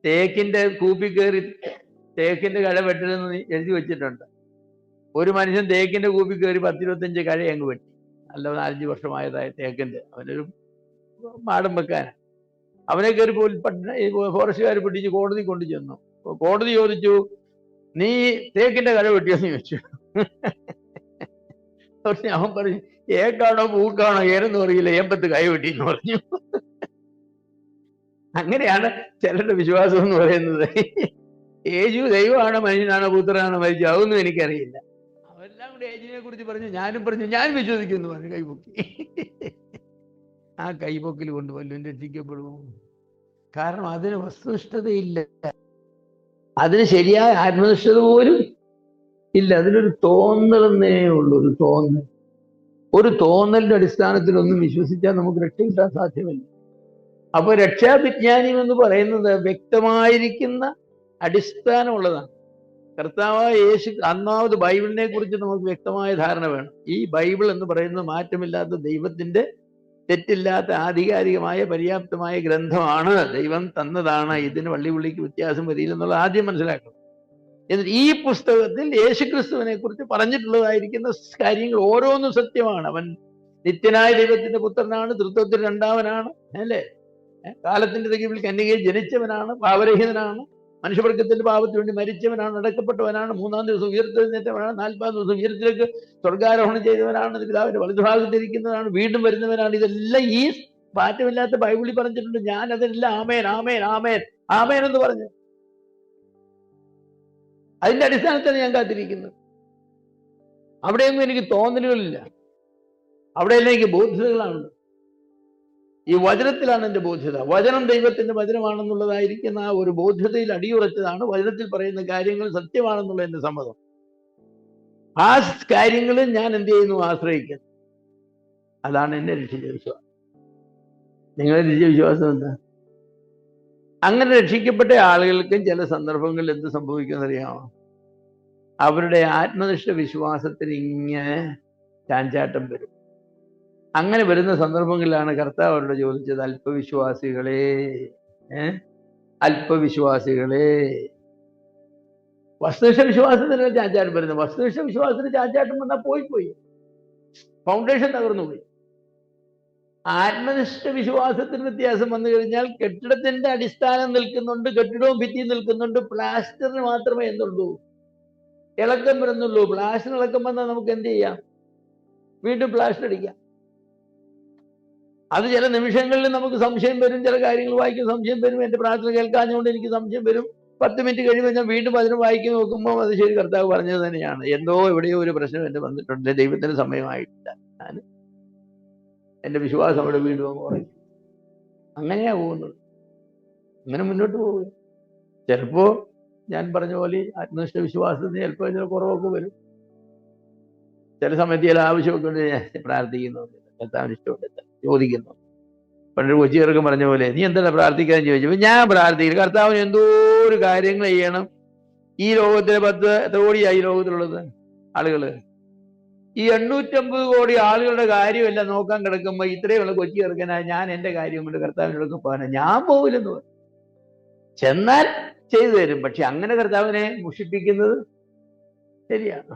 തേക്കിന്റെ കൂപ്പി കയറി തേക്കിന്റെ കഴ വെട്ടരുതെന്ന് എഴുതി വെച്ചിട്ടുണ്ട്. ഒരു മനുഷ്യൻ തേക്കിന്റെ കൂപ്പി കയറി 10-25 കഴ അങ്ങ് വെട്ടി. നല്ല 4-5 വർഷമായതായ തേക്കിന്റെ, അവനൊരു മാടം വെക്കാനാണ്. അവനെ കയറി ഫോറസ്റ്റുകാർ പിടിച്ച് കോടതി കൊണ്ടു ചെന്നു. കോടതി ചോദിച്ചു, നീ തേക്കിന്റെ കഴ വെട്ടിയെന്ന് ചോദിച്ചു. അവൻ പറഞ്ഞു, ഏക്കാണോ പൂക്കാണോ ഏരെന്ന് പറയില്ല, ഏമ്പത്ത് കൈ വെട്ടിയെന്ന് പറഞ്ഞു. അങ്ങനെയാണ് ചിലരുടെ വിശ്വാസം എന്ന് പറയുന്നത്. യേശു ദൈവമാണോ മനുഷ്യനാണോ പുത്രനാണോ മരിച്ചു അതൊന്നും എനിക്കറിയില്ല. അവരെല്ലാം കൂടി യേശുവിനെ കുറിച്ച് പറഞ്ഞു, ഞാനും പറഞ്ഞു ഞാൻ വിശ്വസിക്കുന്നു പറഞ്ഞു കൈപൊക്കി. ആ കൈപൊക്കിൽ കൊണ്ട് വല്ലതും രക്ഷിക്കപ്പെടുമോ? കാരണം അതിന് വസ്തുനിഷ്ഠതയില്ല, അതിന് ശരിയായ ആത്മനിഷ്ഠത പോലും ഇല്ല. അതിനൊരു തോന്നലെന്നേ ഉള്ളൂ, ഒരു തോന്നൽ. ഒരു തോന്നലിന്റെ അടിസ്ഥാനത്തിലൊന്നും വിശ്വസിച്ചാൽ നമുക്ക് രക്ഷ കിട്ടാൻ സാധ്യമല്ല. അപ്പൊ രക്ഷാവിജ്ഞാനം എന്ന് പറയുന്നത് വ്യക്തമായിരിക്കുന്ന അടിസ്ഥാനമുള്ളതാണ്. കർത്താവായ യേശു, ഒന്നാമത് ബൈബിളിനെ കുറിച്ച് നമുക്ക് വ്യക്തമായ ധാരണ വേണം. ഈ ബൈബിൾ എന്ന് പറയുന്നത് മാറ്റമില്ലാത്ത ദൈവത്തിന്റെ തെറ്റില്ലാത്ത ആധികാരികമായ പര്യാപ്തമായ ഗ്രന്ഥമാണ്, ദൈവം തന്നതാണ്. ഇതിന് വള്ളിപുള്ളിക്ക് വ്യത്യാസം വരില്ലെന്നുള്ള ആദ്യം മനസ്സിലാക്കണം. എന്നിട്ട് ഈ പുസ്തകത്തിൽ യേശുക്രിസ്തുവിനെ കുറിച്ച് പറഞ്ഞിട്ടുള്ളതായിരിക്കുന്ന കാര്യങ്ങൾ ഓരോന്നും സത്യമാണ്. അവൻ നിത്യനായ ദൈവത്തിന്റെ പുത്രനാണ്, തൃത്വത്തിൽ രണ്ടാമനാണ്, അല്ലേ? കാലത്തിന്റെ തികവിൽ കന്യകയിൽ ജനിച്ചവനാണ്, പാപരഹിതനാണ്, മനുഷ്യവർഗത്തിന്റെ പാപത്തിന് വേണ്ടി മരിച്ചവനാണ്, അടക്കപ്പെട്ടവനാണ്, 3-ാം ദിവസം ഉയർത്തെഴുന്നേറ്റവനാണ്, 40-ാം ദിവസം ഉയരത്തിലേക്ക് സ്വർഗാരോഹണം ചെയ്തവനാണ്, പിതാവിന്റെ വലതുഭാഗത്തിരിക്കുന്നവനാണ്, വീണ്ടും വരുന്നവനാണ്. ഇതെല്ലാം ഈ മാറ്റമില്ലാത്ത ബൈബിളിൽ പറഞ്ഞിട്ടുണ്ട്. ഞാൻ അതെല്ലാം ആമേൻ ആമേൻ ആമേൻ ആമേൻ എന്ന് പറഞ്ഞു. അതിന്റെ അടിസ്ഥാനത്താണ് ഞാൻ കാത്തിരിക്കുന്നത്. അവിടെയൊന്നും എനിക്ക് തോന്നലുകളില്ല, അവിടെയെല്ലാം എനിക്ക് ബോധ്യതകളാണ്. ഈ വചനത്തിലാണ് എൻ്റെ ബോധ്യത. വചനം ദൈവത്തിന്റെ വചനമാണെന്നുള്ളതായിരിക്കുന്ന ആ ഒരു ബോധ്യതയിൽ അടിയുറച്ചതാണ് വചനത്തിൽ പറയുന്ന കാര്യങ്ങൾ സത്യമാണെന്നുള്ള എൻ്റെ സമ്മതം. ആ കാര്യങ്ങളിൽ ഞാൻ എന്ത് ചെയ്യുന്നു? ആശ്രയിക്കുന്നു. അതാണ് എന്നെ രക്ഷിച്ച വിശ്വാസം. നിങ്ങളെ രക്ഷിച്ച വിശ്വാസം എന്താ? അങ്ങനെ രക്ഷിക്കപ്പെട്ട ആളുകൾക്കും ചില സന്ദർഭങ്ങളിൽ എന്ത് സംഭവിക്കുമെന്നറിയാമോ? അവരുടെ ആത്മനിഷ്ഠ വിശ്വാസത്തിന് ഇങ്ങനെ ചാഞ്ചാട്ടം വരും. അങ്ങനെ വരുന്ന സന്ദർഭങ്ങളിലാണ് കർത്താവ് അവരോട് ചോദിച്ചത്, അല്പവിശ്വാസികളെ, അല്പവിശ്വാസികളെ. വസ്തുനിഷ്ഠ വിശ്വാസത്തിന് ചാഞ്ചാട്ടം വരുന്നത്. വസ്തുനിഷ്ഠ വിശ്വാസത്തിന് ചാഞ്ചാട്ടം വന്നാൽ പോയി ഫൗണ്ടേഷൻ തകർന്നു പോയി. ആത്മനിഷ്ഠ വിശ്വാസത്തിന് വ്യത്യാസം വന്നു കഴിഞ്ഞാൽ കെട്ടിടത്തിന്റെ അടിസ്ഥാനം നിൽക്കുന്നുണ്ട്, കെട്ടിടവും ഭിത്തിയും നിൽക്കുന്നുണ്ട്, പ്ലാസ്റ്ററിന് മാത്രമേ എന്തുള്ളൂ, ഇളക്കം വരുന്നുള്ളൂ. പ്ലാസ്റ്റർ ഇളക്കം വന്നാൽ നമുക്ക് എന്ത് ചെയ്യാം? വീണ്ടും പ്ലാസ്റ്റർ അടിക്കാം. അത് ചില നിമിഷങ്ങളിൽ നമുക്ക് സംശയം വരും, ചില കാര്യങ്ങൾ വായിക്കുന്ന സംശയം വരും. എന്റെ പ്രാർത്ഥന കേൾക്കാഞ്ഞുകൊണ്ട് എനിക്ക് സംശയം വരും. 10 മിനിറ്റ് കഴിയുമ്പോൾ ഞാൻ വീണ്ടും അതിന് വായിക്കി നോക്കുമ്പോൾ അത് ശരി, കർത്താവ് പറഞ്ഞത് തന്നെയാണ്. എന്തോ എവിടെയോ ഒരു പ്രശ്നം എന്റെ വന്നിട്ടുണ്ട്, ദൈവത്തിന് സമയമായിട്ടില്ല, ഞാൻ എന്റെ വിശ്വാസം അവിടെ വീണ്ടും കുറയും. അങ്ങനെയാ പോകുന്നത്. അങ്ങനെ മുന്നോട്ട് പോകുക. ചിലപ്പോ ഞാൻ പറഞ്ഞ പോലെ ആത്മനിഷ്ഠ വിശ്വാസത്തിന് ചിലപ്പോൾ ചില കുറവൊക്കെ വരും. ചില സമയത്ത് ചില ആവശ്യമൊക്കെ ഉണ്ട്, ഞാൻ പ്രാർത്ഥിക്കുന്നുണ്ട്, കർത്താവിന് ഇഷ്ടമുണ്ട്, ചോദിക്കുന്നു. പണ്ടൊരു കൊച്ചി ചെറുക്കം പറഞ്ഞ പോലെ, നീ എന്താണ് പ്രാർത്ഥിക്കാൻ ചോദിച്ചപ്പോൾ ഞാൻ പ്രാർത്ഥിക്കുന്നു, കർത്താവിന് എന്തോ ഒരു കാര്യങ്ങൾ ചെയ്യണം. ഈ ലോകത്തിലെ 10 എത്ര കോടിയായി ഈ ലോകത്തിലുള്ളത് ആളുകള്? ഈ 850 കോടി ആളുകളുടെ കാര്യമെല്ലാം നോക്കാൻ കിടക്കുമ്പോ ഇത്രയുള്ള കൊച്ചി ചെറുക്കനായ ഞാൻ എന്റെ കാര്യം കൊണ്ട് കർത്താവിനോടൊക്കെ പോകാനാ, ഞാൻ പോകില്ലെന്ന് പറഞ്ഞു. ചെന്നാൽ ചെയ്തു തരും. പക്ഷെ അങ്ങനെ കർത്താവിനെ മുഷിപ്പിക്കുന്നത് ശരിയാണ്.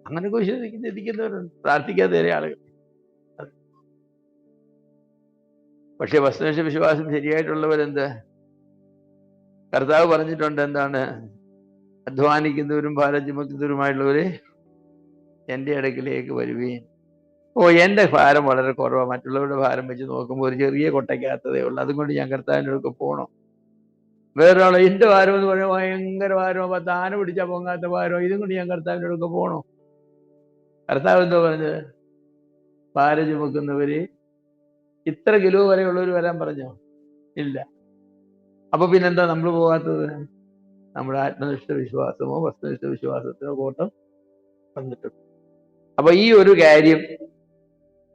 അങ്ങനെയൊക്കെ ചിന്തിക്കുന്നവരുണ്ട്, പ്രാർത്ഥിക്കാത്ത ആളുകൾ. പക്ഷെ വസ്തുനിഷ്ഠ വിശ്വാസം ശരിയായിട്ടുള്ളവരെന്ത്? കർത്താവ് പറഞ്ഞിട്ടുണ്ട്, എന്താണ്? അധ്വാനിക്കുന്നവരും ഭാരം ചുമക്കുന്നവരുമായിട്ടുള്ളവരെ എൻ്റെ അടുക്കിലേക്ക് വരുവീൻ. എൻ്റെ ഭാരം വളരെ കുറവാണ്, മറ്റുള്ളവരുടെ ഭാരം വെച്ച് നോക്കുമ്പോൾ ഒരു ചെറിയ കൊട്ടയ്ക്കകത്തതേ ഉള്ളൂ, അതുകൊണ്ട് ഞാൻ കർത്താവിൻ്റെ അടുക്ക് പോകണം. വേറൊരാളെ എൻ്റെ ഭാരം എന്ന് പറയുമ്പോൾ ഭയങ്കര ഭാരമോ, 10 ആന പിടിച്ചാൽ പൊങ്ങാത്ത ഭാരമോ, ഇതും കൊണ്ട് ഞാൻ കർത്താവിൻ്റെ അടുക്ക് പോകണോ? കർത്താവ് എന്തോ പറഞ്ഞത്? ഭാരം ചുമക്കുന്നവര് ഇത്ര കിലോ വരെയുള്ളവർ വരാൻ പറഞ്ഞോ? ഇല്ല. അപ്പൊ പിന്നെന്താ നമ്മൾ പോകാത്തത്? നമ്മുടെ ആത്മനിഷ്ഠ വിശ്വാസമോ വസ്തുനിഷ്ഠ വിശ്വാസത്തിനോ കോട്ടം വന്നിട്ടുണ്ട്. അപ്പൊ ഈ ഒരു കാര്യം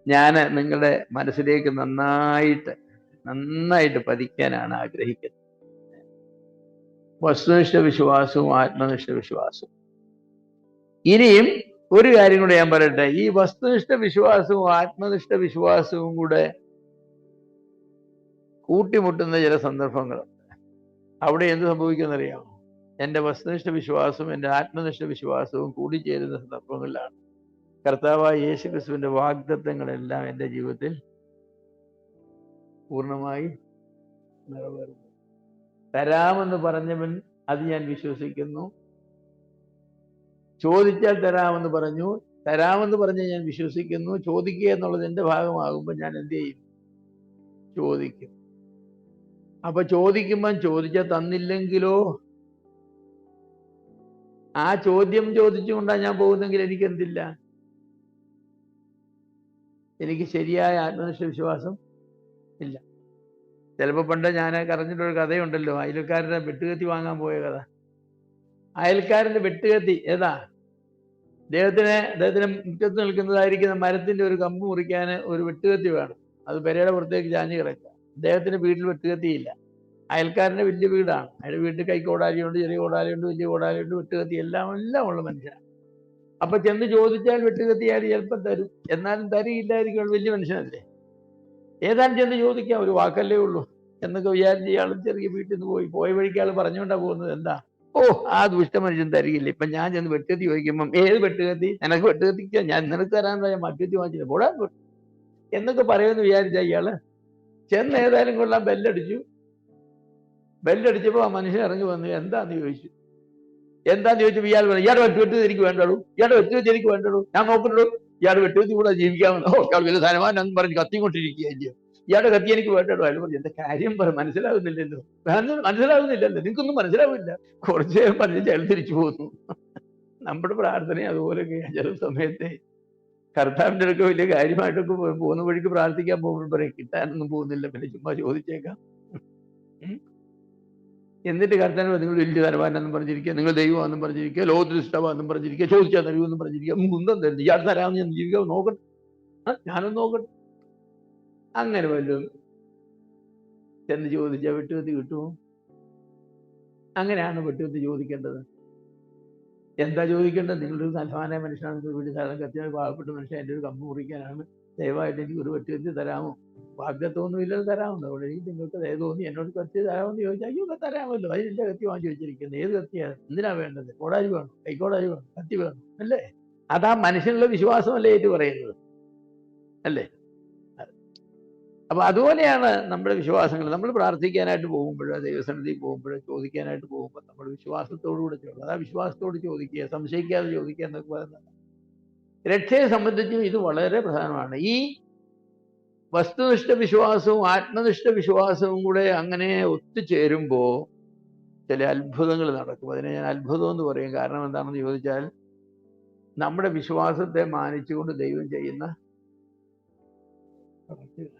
ഞാൻ നിങ്ങളുടെ മനസ്സിലേക്ക് നന്നായിട്ട് പതിക്കാനാണ് ആഗ്രഹിക്കുന്നത്. വസ്തുനിഷ്ഠ വിശ്വാസവും ആത്മനിഷ്ഠ വിശ്വാസവും. ഇനിയും ഒരു കാര്യം കൂടെ ഞാൻ പറയട്ടെ. ഈ വസ്തുനിഷ്ഠ വിശ്വാസവും ആത്മനിഷ്ഠ വിശ്വാസവും കൂടെ കൂട്ടിമുട്ടുന്ന ചില സന്ദർഭങ്ങളുണ്ട്. അവിടെ എന്ത് സംഭവിക്കുമെന്നറിയാമോ? എൻ്റെ വസ്തുനിഷ്ഠ വിശ്വാസവും എൻ്റെ ആത്മനിഷ്ഠ വിശ്വാസവും കൂടിച്ചേരുന്ന സന്ദർഭങ്ങളിലാണ് കർത്താവായ യേശുക്രിസ്തുവിന്റെ വാഗ്ദത്തങ്ങളെല്ലാം എൻ്റെ ജീവിതത്തിൽ പൂർണ്ണമായി നിറവേറുന്നു. തരാമെന്ന് പറഞ്ഞവൻ അത് ഞാൻ വിശ്വസിക്കുന്നു. ചോദിച്ചാൽ തരാമെന്ന് പറഞ്ഞു, തരാമെന്ന് പറഞ്ഞ് ഞാൻ വിശ്വസിക്കുന്നു. ചോദിക്കുക എന്നുള്ളത് എൻ്റെ ഭാഗമാകുമ്പോൾ ഞാൻ എന്ത് ചെയ്യും? ചോദിക്കും. അപ്പൊ ചോദിക്കുമ്പോൾ ചോദിച്ചാൽ തന്നില്ലെങ്കിലോ? ആ ചോദ്യം ചോദിച്ചുകൊണ്ടാണ് ഞാൻ പോകുന്നെങ്കിൽ എനിക്ക് എന്തില്ല? എനിക്ക് ശരിയായ ആത്മനിഷ്ഠ വിശ്വാസം ഇല്ല. ചിലപ്പോൾ പണ്ട് ഞാൻ പറഞ്ഞിട്ടൊരു കഥയുണ്ടല്ലോ, അയൽക്കാരൻ്റെ വെട്ടുകത്തി വാങ്ങാൻ പോയ കഥ. അയൽക്കാരൻ്റെ വെട്ടുകത്തി ഏതാ? അദ്ദേഹത്തിന് മുറ്റത്ത് നിൽക്കുന്നതായിരിക്കുന്ന മരത്തിന്റെ ഒരു കമ്പ് മുറിക്കാൻ ഒരു വെട്ടുകത്തി വേണം. അത് പെരയുടെ പുറത്തേക്ക് ചാഞ്ഞ് കിടക്കുക. അദ്ദേഹത്തിന്റെ വീട്ടിൽ വെട്ടുകത്തിയില്ല. അയൽക്കാരന്റെ വലിയ വീടാണ്. അയാളുടെ വീട്ടിൽ കൈക്കോടാലിയുണ്ട്, ചെറിയ കോടാലിയുണ്ട്, വലിയ കോടാലിയുണ്ട്, വെട്ടുകത്തി എല്ലാം ഉള്ള മനുഷ്യനാണ്. അപ്പൊ ചെന്ന് ചോദിച്ചാൽ വെട്ടുകത്തി അയാൾ ചിലപ്പോൾ തരും, എന്നാലും തരിയില്ലായിരിക്കും, വലിയ മനുഷ്യനല്ലേ. ഏതാനും ചെന്ന് ചോദിക്കാം, ഒരു വാക്കല്ലേ ഉള്ളൂ എന്നൊക്കെ വിചാരിച്ച് ഇയാൾ ചെറിയ വീട്ടിൽ നിന്ന് പോയ വഴിക്ക് ആൾ പറഞ്ഞുകൊണ്ടാ പോകുന്നത്. എന്താ? ആ ദുഷ്ട മനുഷ്യൻ തരികില്ല. ഇപ്പൊ ഞാൻ ചെന്ന് വെട്ടുകത്തി ചോദിക്കുമ്പം, ഏത് വെട്ടുകത്തി? നിനക്ക് വെട്ടുകത്തിക്കാ, ഞാൻ നിനക്ക് തരാൻ മറ്റുകത്തി വാങ്ങിച്ചില്ല, പോടാ എന്നൊക്കെ പറയുമെന്ന് വിചാരിച്ച ഇയാള് ചെന്ന് ഏതായാലും കൊള്ളാം ബെല്ലടിച്ചപ്പോ ആ മനുഷ്യൻ ഇറങ്ങി വന്നു. എന്താന്ന് ചോദിച്ചു. ഇയാൾ പറഞ്ഞു, ഇയാളുടെ വെട്ടുകത്തി എനിക്ക് വേണ്ടടൂ, ഇയാളുടെ വെട്ടുകത്തി എനിക്ക് വേണ്ടടൂ, ഞാൻ നോക്കണ്ടു, ഇയാളുടെ വെട്ടുകത്തി കൂടെ ജീവിക്കാമെന്ന്. ഇയാൾ വലിയ ധനവാനെന്ന് പറഞ്ഞ് കത്തിക്കൊണ്ടിരിക്കുകയും ഇയാളുടെ കത്തി എനിക്ക് വേണ്ടടൂ. അയാൾ പറഞ്ഞു, എന്റെ കാര്യം മനസ്സിലാകുന്നില്ലല്ലോ. നിങ്ങൾക്കൊന്നും മനസ്സിലാവില്ല. കുറച്ചു നേരം പറഞ്ഞ് അയാൾ തിരിച്ചു പോകുന്നു. നമ്മുടെ പ്രാർത്ഥന അതുപോലെയൊക്കെ ചില സമയത്തെ കർത്താവിൻ്റെ അടുക്ക വലിയ കാര്യമായിട്ടൊക്കെ പോകുന്ന വഴിക്ക് പ്രാർത്ഥിക്കാൻ പോകുമ്പോൾ പറയും, കിട്ടാനൊന്നും പോകുന്നില്ല, പിന്നെ ചുമ്മാ ചോദിച്ചേക്കാം. എന്നിട്ട് കർത്താവ് നിങ്ങൾ വലിയ തരവാനെന്നും പറഞ്ഞിരിക്കുക, നിങ്ങൾ ദൈവമാണെന്നും പറഞ്ഞിരിക്കുക, ലോകത്തിൽ ഇഷ്ടമാണെന്നും പറഞ്ഞിരിക്കുക, ചോദിച്ചാൽ തരുമെന്നും പറഞ്ഞിരിക്കുക, മുന്തം തരുന്നു, ഇയാൾ തരാമെന്ന് ഞാൻ ജീവിക്കാൻ നോക്കട്ടെ, ഞാനൊന്ന് നോക്കട്ടെ. അങ്ങനെ വല്ലതും ചെന്ന് ചോദിച്ചാൽ വെട്ടുകത്തി കിട്ടുമോ? അങ്ങനെയാണ് വെട്ടുകത്തി ചോദിക്കേണ്ടത്. എന്താ ചോദിക്കേണ്ടത്? നിങ്ങളൊരു സൽമാനായ മനുഷ്യനാണ്, വീട് സാധനം കത്തിയ പാവപ്പെട്ട മനുഷ്യൻ, എൻ്റെ ഒരു കമ്പ് മുറിക്കാനാണ്, ദയവായിട്ട് എനിക്ക് ഒരു വെട്ടി കത്തി തരാമോ? വാഗ്ദത്വമൊന്നും ഇല്ലെന്ന് തരാമെന്ന്. അവിടെ നിങ്ങൾക്ക് ദയ തോന്നി എന്നോട് കത്തി തരാമെന്ന് ചോദിച്ചാൽ അയ്യോ തരാമല്ലോ, അതിൻ്റെ കത്തി വാങ്ങിച്ചു വെച്ചിരിക്കുന്നത്. ഏത് കത്തിയാണ്? എന്തിനാ വേണ്ടത്? കോടാലി വേണം, കൈക്കോടാലി വേണം, കത്തി വേണം, അല്ലേ? അതാ മനുഷ്യനുള്ള വിശ്വാസമല്ലേ ഏറ്റു പറയുന്നത്, അല്ലേ? അപ്പൊ അതുപോലെയാണ് നമ്മുടെ വിശ്വാസങ്ങൾ. നമ്മൾ പ്രാർത്ഥിക്കാനായിട്ട് പോകുമ്പോഴോ, ദൈവസന്നിധിയിൽ പോകുമ്പോഴോ, ചോദിക്കാനായിട്ട് പോകുമ്പോൾ നമ്മൾ വിശ്വാസത്തോടുകൂടെ ചോദിക്കുക. അതാ വിശ്വാസത്തോട് ചോദിക്കുക, സംശയിക്കാതെ ചോദിക്കുക എന്നൊക്കെ പറയുന്നത്. രക്ഷയെ സംബന്ധിച്ചും ഇത് വളരെ പ്രധാനമാണ്. ഈ വസ്തുനിഷ്ഠ വിശ്വാസവും ആത്മനിഷ്ഠ വിശ്വാസവും കൂടെ അങ്ങനെ ഒത്തുചേരുമ്പോൾ ചില അത്ഭുതങ്ങൾ നടക്കും. അതിനെ ഞാൻ അത്ഭുതം എന്ന് പറയും. കാരണം എന്താണെന്ന് ചോദിച്ചാൽ, നമ്മുടെ വിശ്വാസത്തെ മാനിച്ചുകൊണ്ട് ദൈവം ചെയ്യുന്ന പ്രവൃത്തികൾ.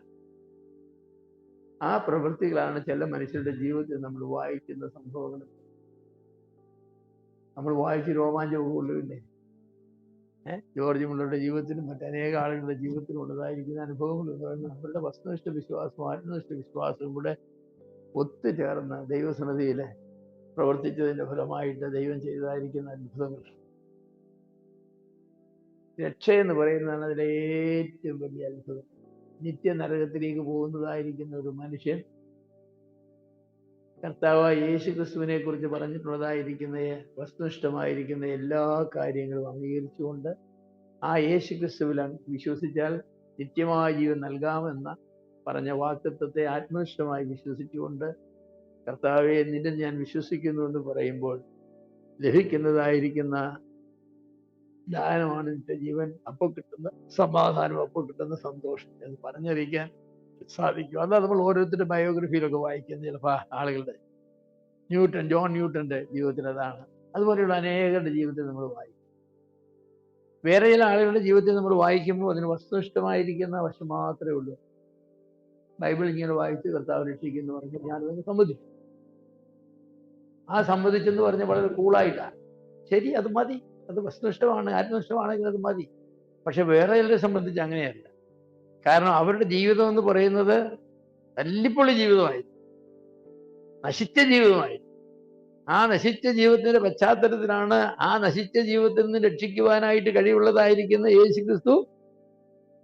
ആ പ്രവൃത്തികളാണ് ചില മനുഷ്യരുടെ ജീവിതത്തിൽ നമ്മൾ വായിക്കുന്ന സംഭവങ്ങൾ. നമ്മൾ വായിച്ച് രോമാഞ്ചം കൊള്ളുകയില്ലേ? ജോർജ് മുള്ളറുടെ ജീവിതത്തിലും മറ്റനേക ആളുകളുടെ ജീവിതത്തിലും ഉള്ളതായിരിക്കുന്ന അനുഭവങ്ങൾ എന്ന് പറയുന്നത് അവരുടെ വസ്തുനിഷ്ഠ വിശ്വാസവും ആത്മനിഷ്ഠ വിശ്വാസവും കൂടെ ഒത്തുചേർന്ന് ദൈവസന്നിധിയിൽ പ്രവർത്തിച്ചതിന്റെ ഫലമായിട്ട് ദൈവം ചെയ്തതായിരിക്കുന്ന അത്ഭുതങ്ങൾ. രക്ഷ എന്ന് പറയുന്നതാണ് അതിലെ ഏറ്റവും വലിയ അത്ഭുതം. നിത്യ നരകത്തിലേക്ക് പോകുന്നതായിരിക്കുന്ന ഒരു മനുഷ്യൻ കർത്താവായ യേശു ക്രിസ്തുവിനെ കുറിച്ച് പറഞ്ഞിട്ടുള്ളതായിരിക്കുന്ന വസ്തുനിഷ്ഠമായിരിക്കുന്ന എല്ലാ കാര്യങ്ങളും അംഗീകരിച്ചുകൊണ്ട് ആ യേശു ക്രിസ്തുവിൽ വിശ്വസിച്ചാൽ നിത്യമായ ജീവൻ നൽകാമെന്ന പറഞ്ഞ വാക്തത്വത്തെ ആത്മനിഷ്ഠമായി വിശ്വസിച്ചുകൊണ്ട് കർത്താവെ നിന്നെ ഞാൻ വിശ്വസിക്കുന്നു എന്ന് പറയുമ്പോൾ ലഭിക്കുന്നതായിരിക്കുന്ന ദാനമാണ് നിത്യജീവൻ. അപ്പോൾ കിട്ടുന്ന സമാധാനം, അപ്പോൾ കിട്ടുന്ന സന്തോഷം എന്ന് പറഞ്ഞറിയിക്കാൻ സാധിക്കും. അതാ നമ്മൾ ഓരോരുത്തരുടെ ബയോഗ്രഫിയിലൊക്കെ വായിക്കുന്ന ചിലപ്പോൾ ആളുകളുടെ ജോൺ ന്യൂട്ടന്റെ ജീവിതത്തിൽ അതാണ്. അതുപോലെയുള്ള അനേകരുടെ ജീവിതത്തിൽ നമ്മൾ വായിക്കും. വേറെ ചില ആളുകളുടെ ജീവിതത്തിൽ നമ്മൾ വായിക്കുമ്പോൾ അതിന് വസ്തുനിഷ്ഠമായിരിക്കുന്ന വശം മാത്രമേ ഉള്ളൂ. ബൈബിൾ ഇങ്ങനെ വായിച്ച് കർത്താവ് രക്ഷിക്കുന്നു പറഞ്ഞാൽ ഞാനതൊന്ന് സമ്മതിച്ചു. ആ സമ്മതിച്ചെന്ന് പറഞ്ഞ വളരെ കൂളായിട്ടാണ്. ശരി, അത് മതി, അത് വസ്തുനിഷ്ഠമാണ്, ആത്മനിഷ്ഠമാണെങ്കിൽ അത് മതി. പക്ഷെ വേറെ ചിലരെ സംബന്ധിച്ച് അങ്ങനെയല്ല. കാരണം അവരുടെ ജീവിതം എന്ന് പറയുന്നത് തല്ലിപ്പൊളി ജീവിതമായിരുന്നു, നശിച്ച ജീവിതമായിരുന്നു. ആ നശിച്ച ജീവിതത്തിന്റെ പശ്ചാത്തലത്തിലാണ് ആ നശിച്ച ജീവിതത്തിൽ നിന്ന് രക്ഷിക്കുവാനായിട്ട് കഴിവുള്ളതായിരിക്കുന്ന യേശു ക്രിസ്തു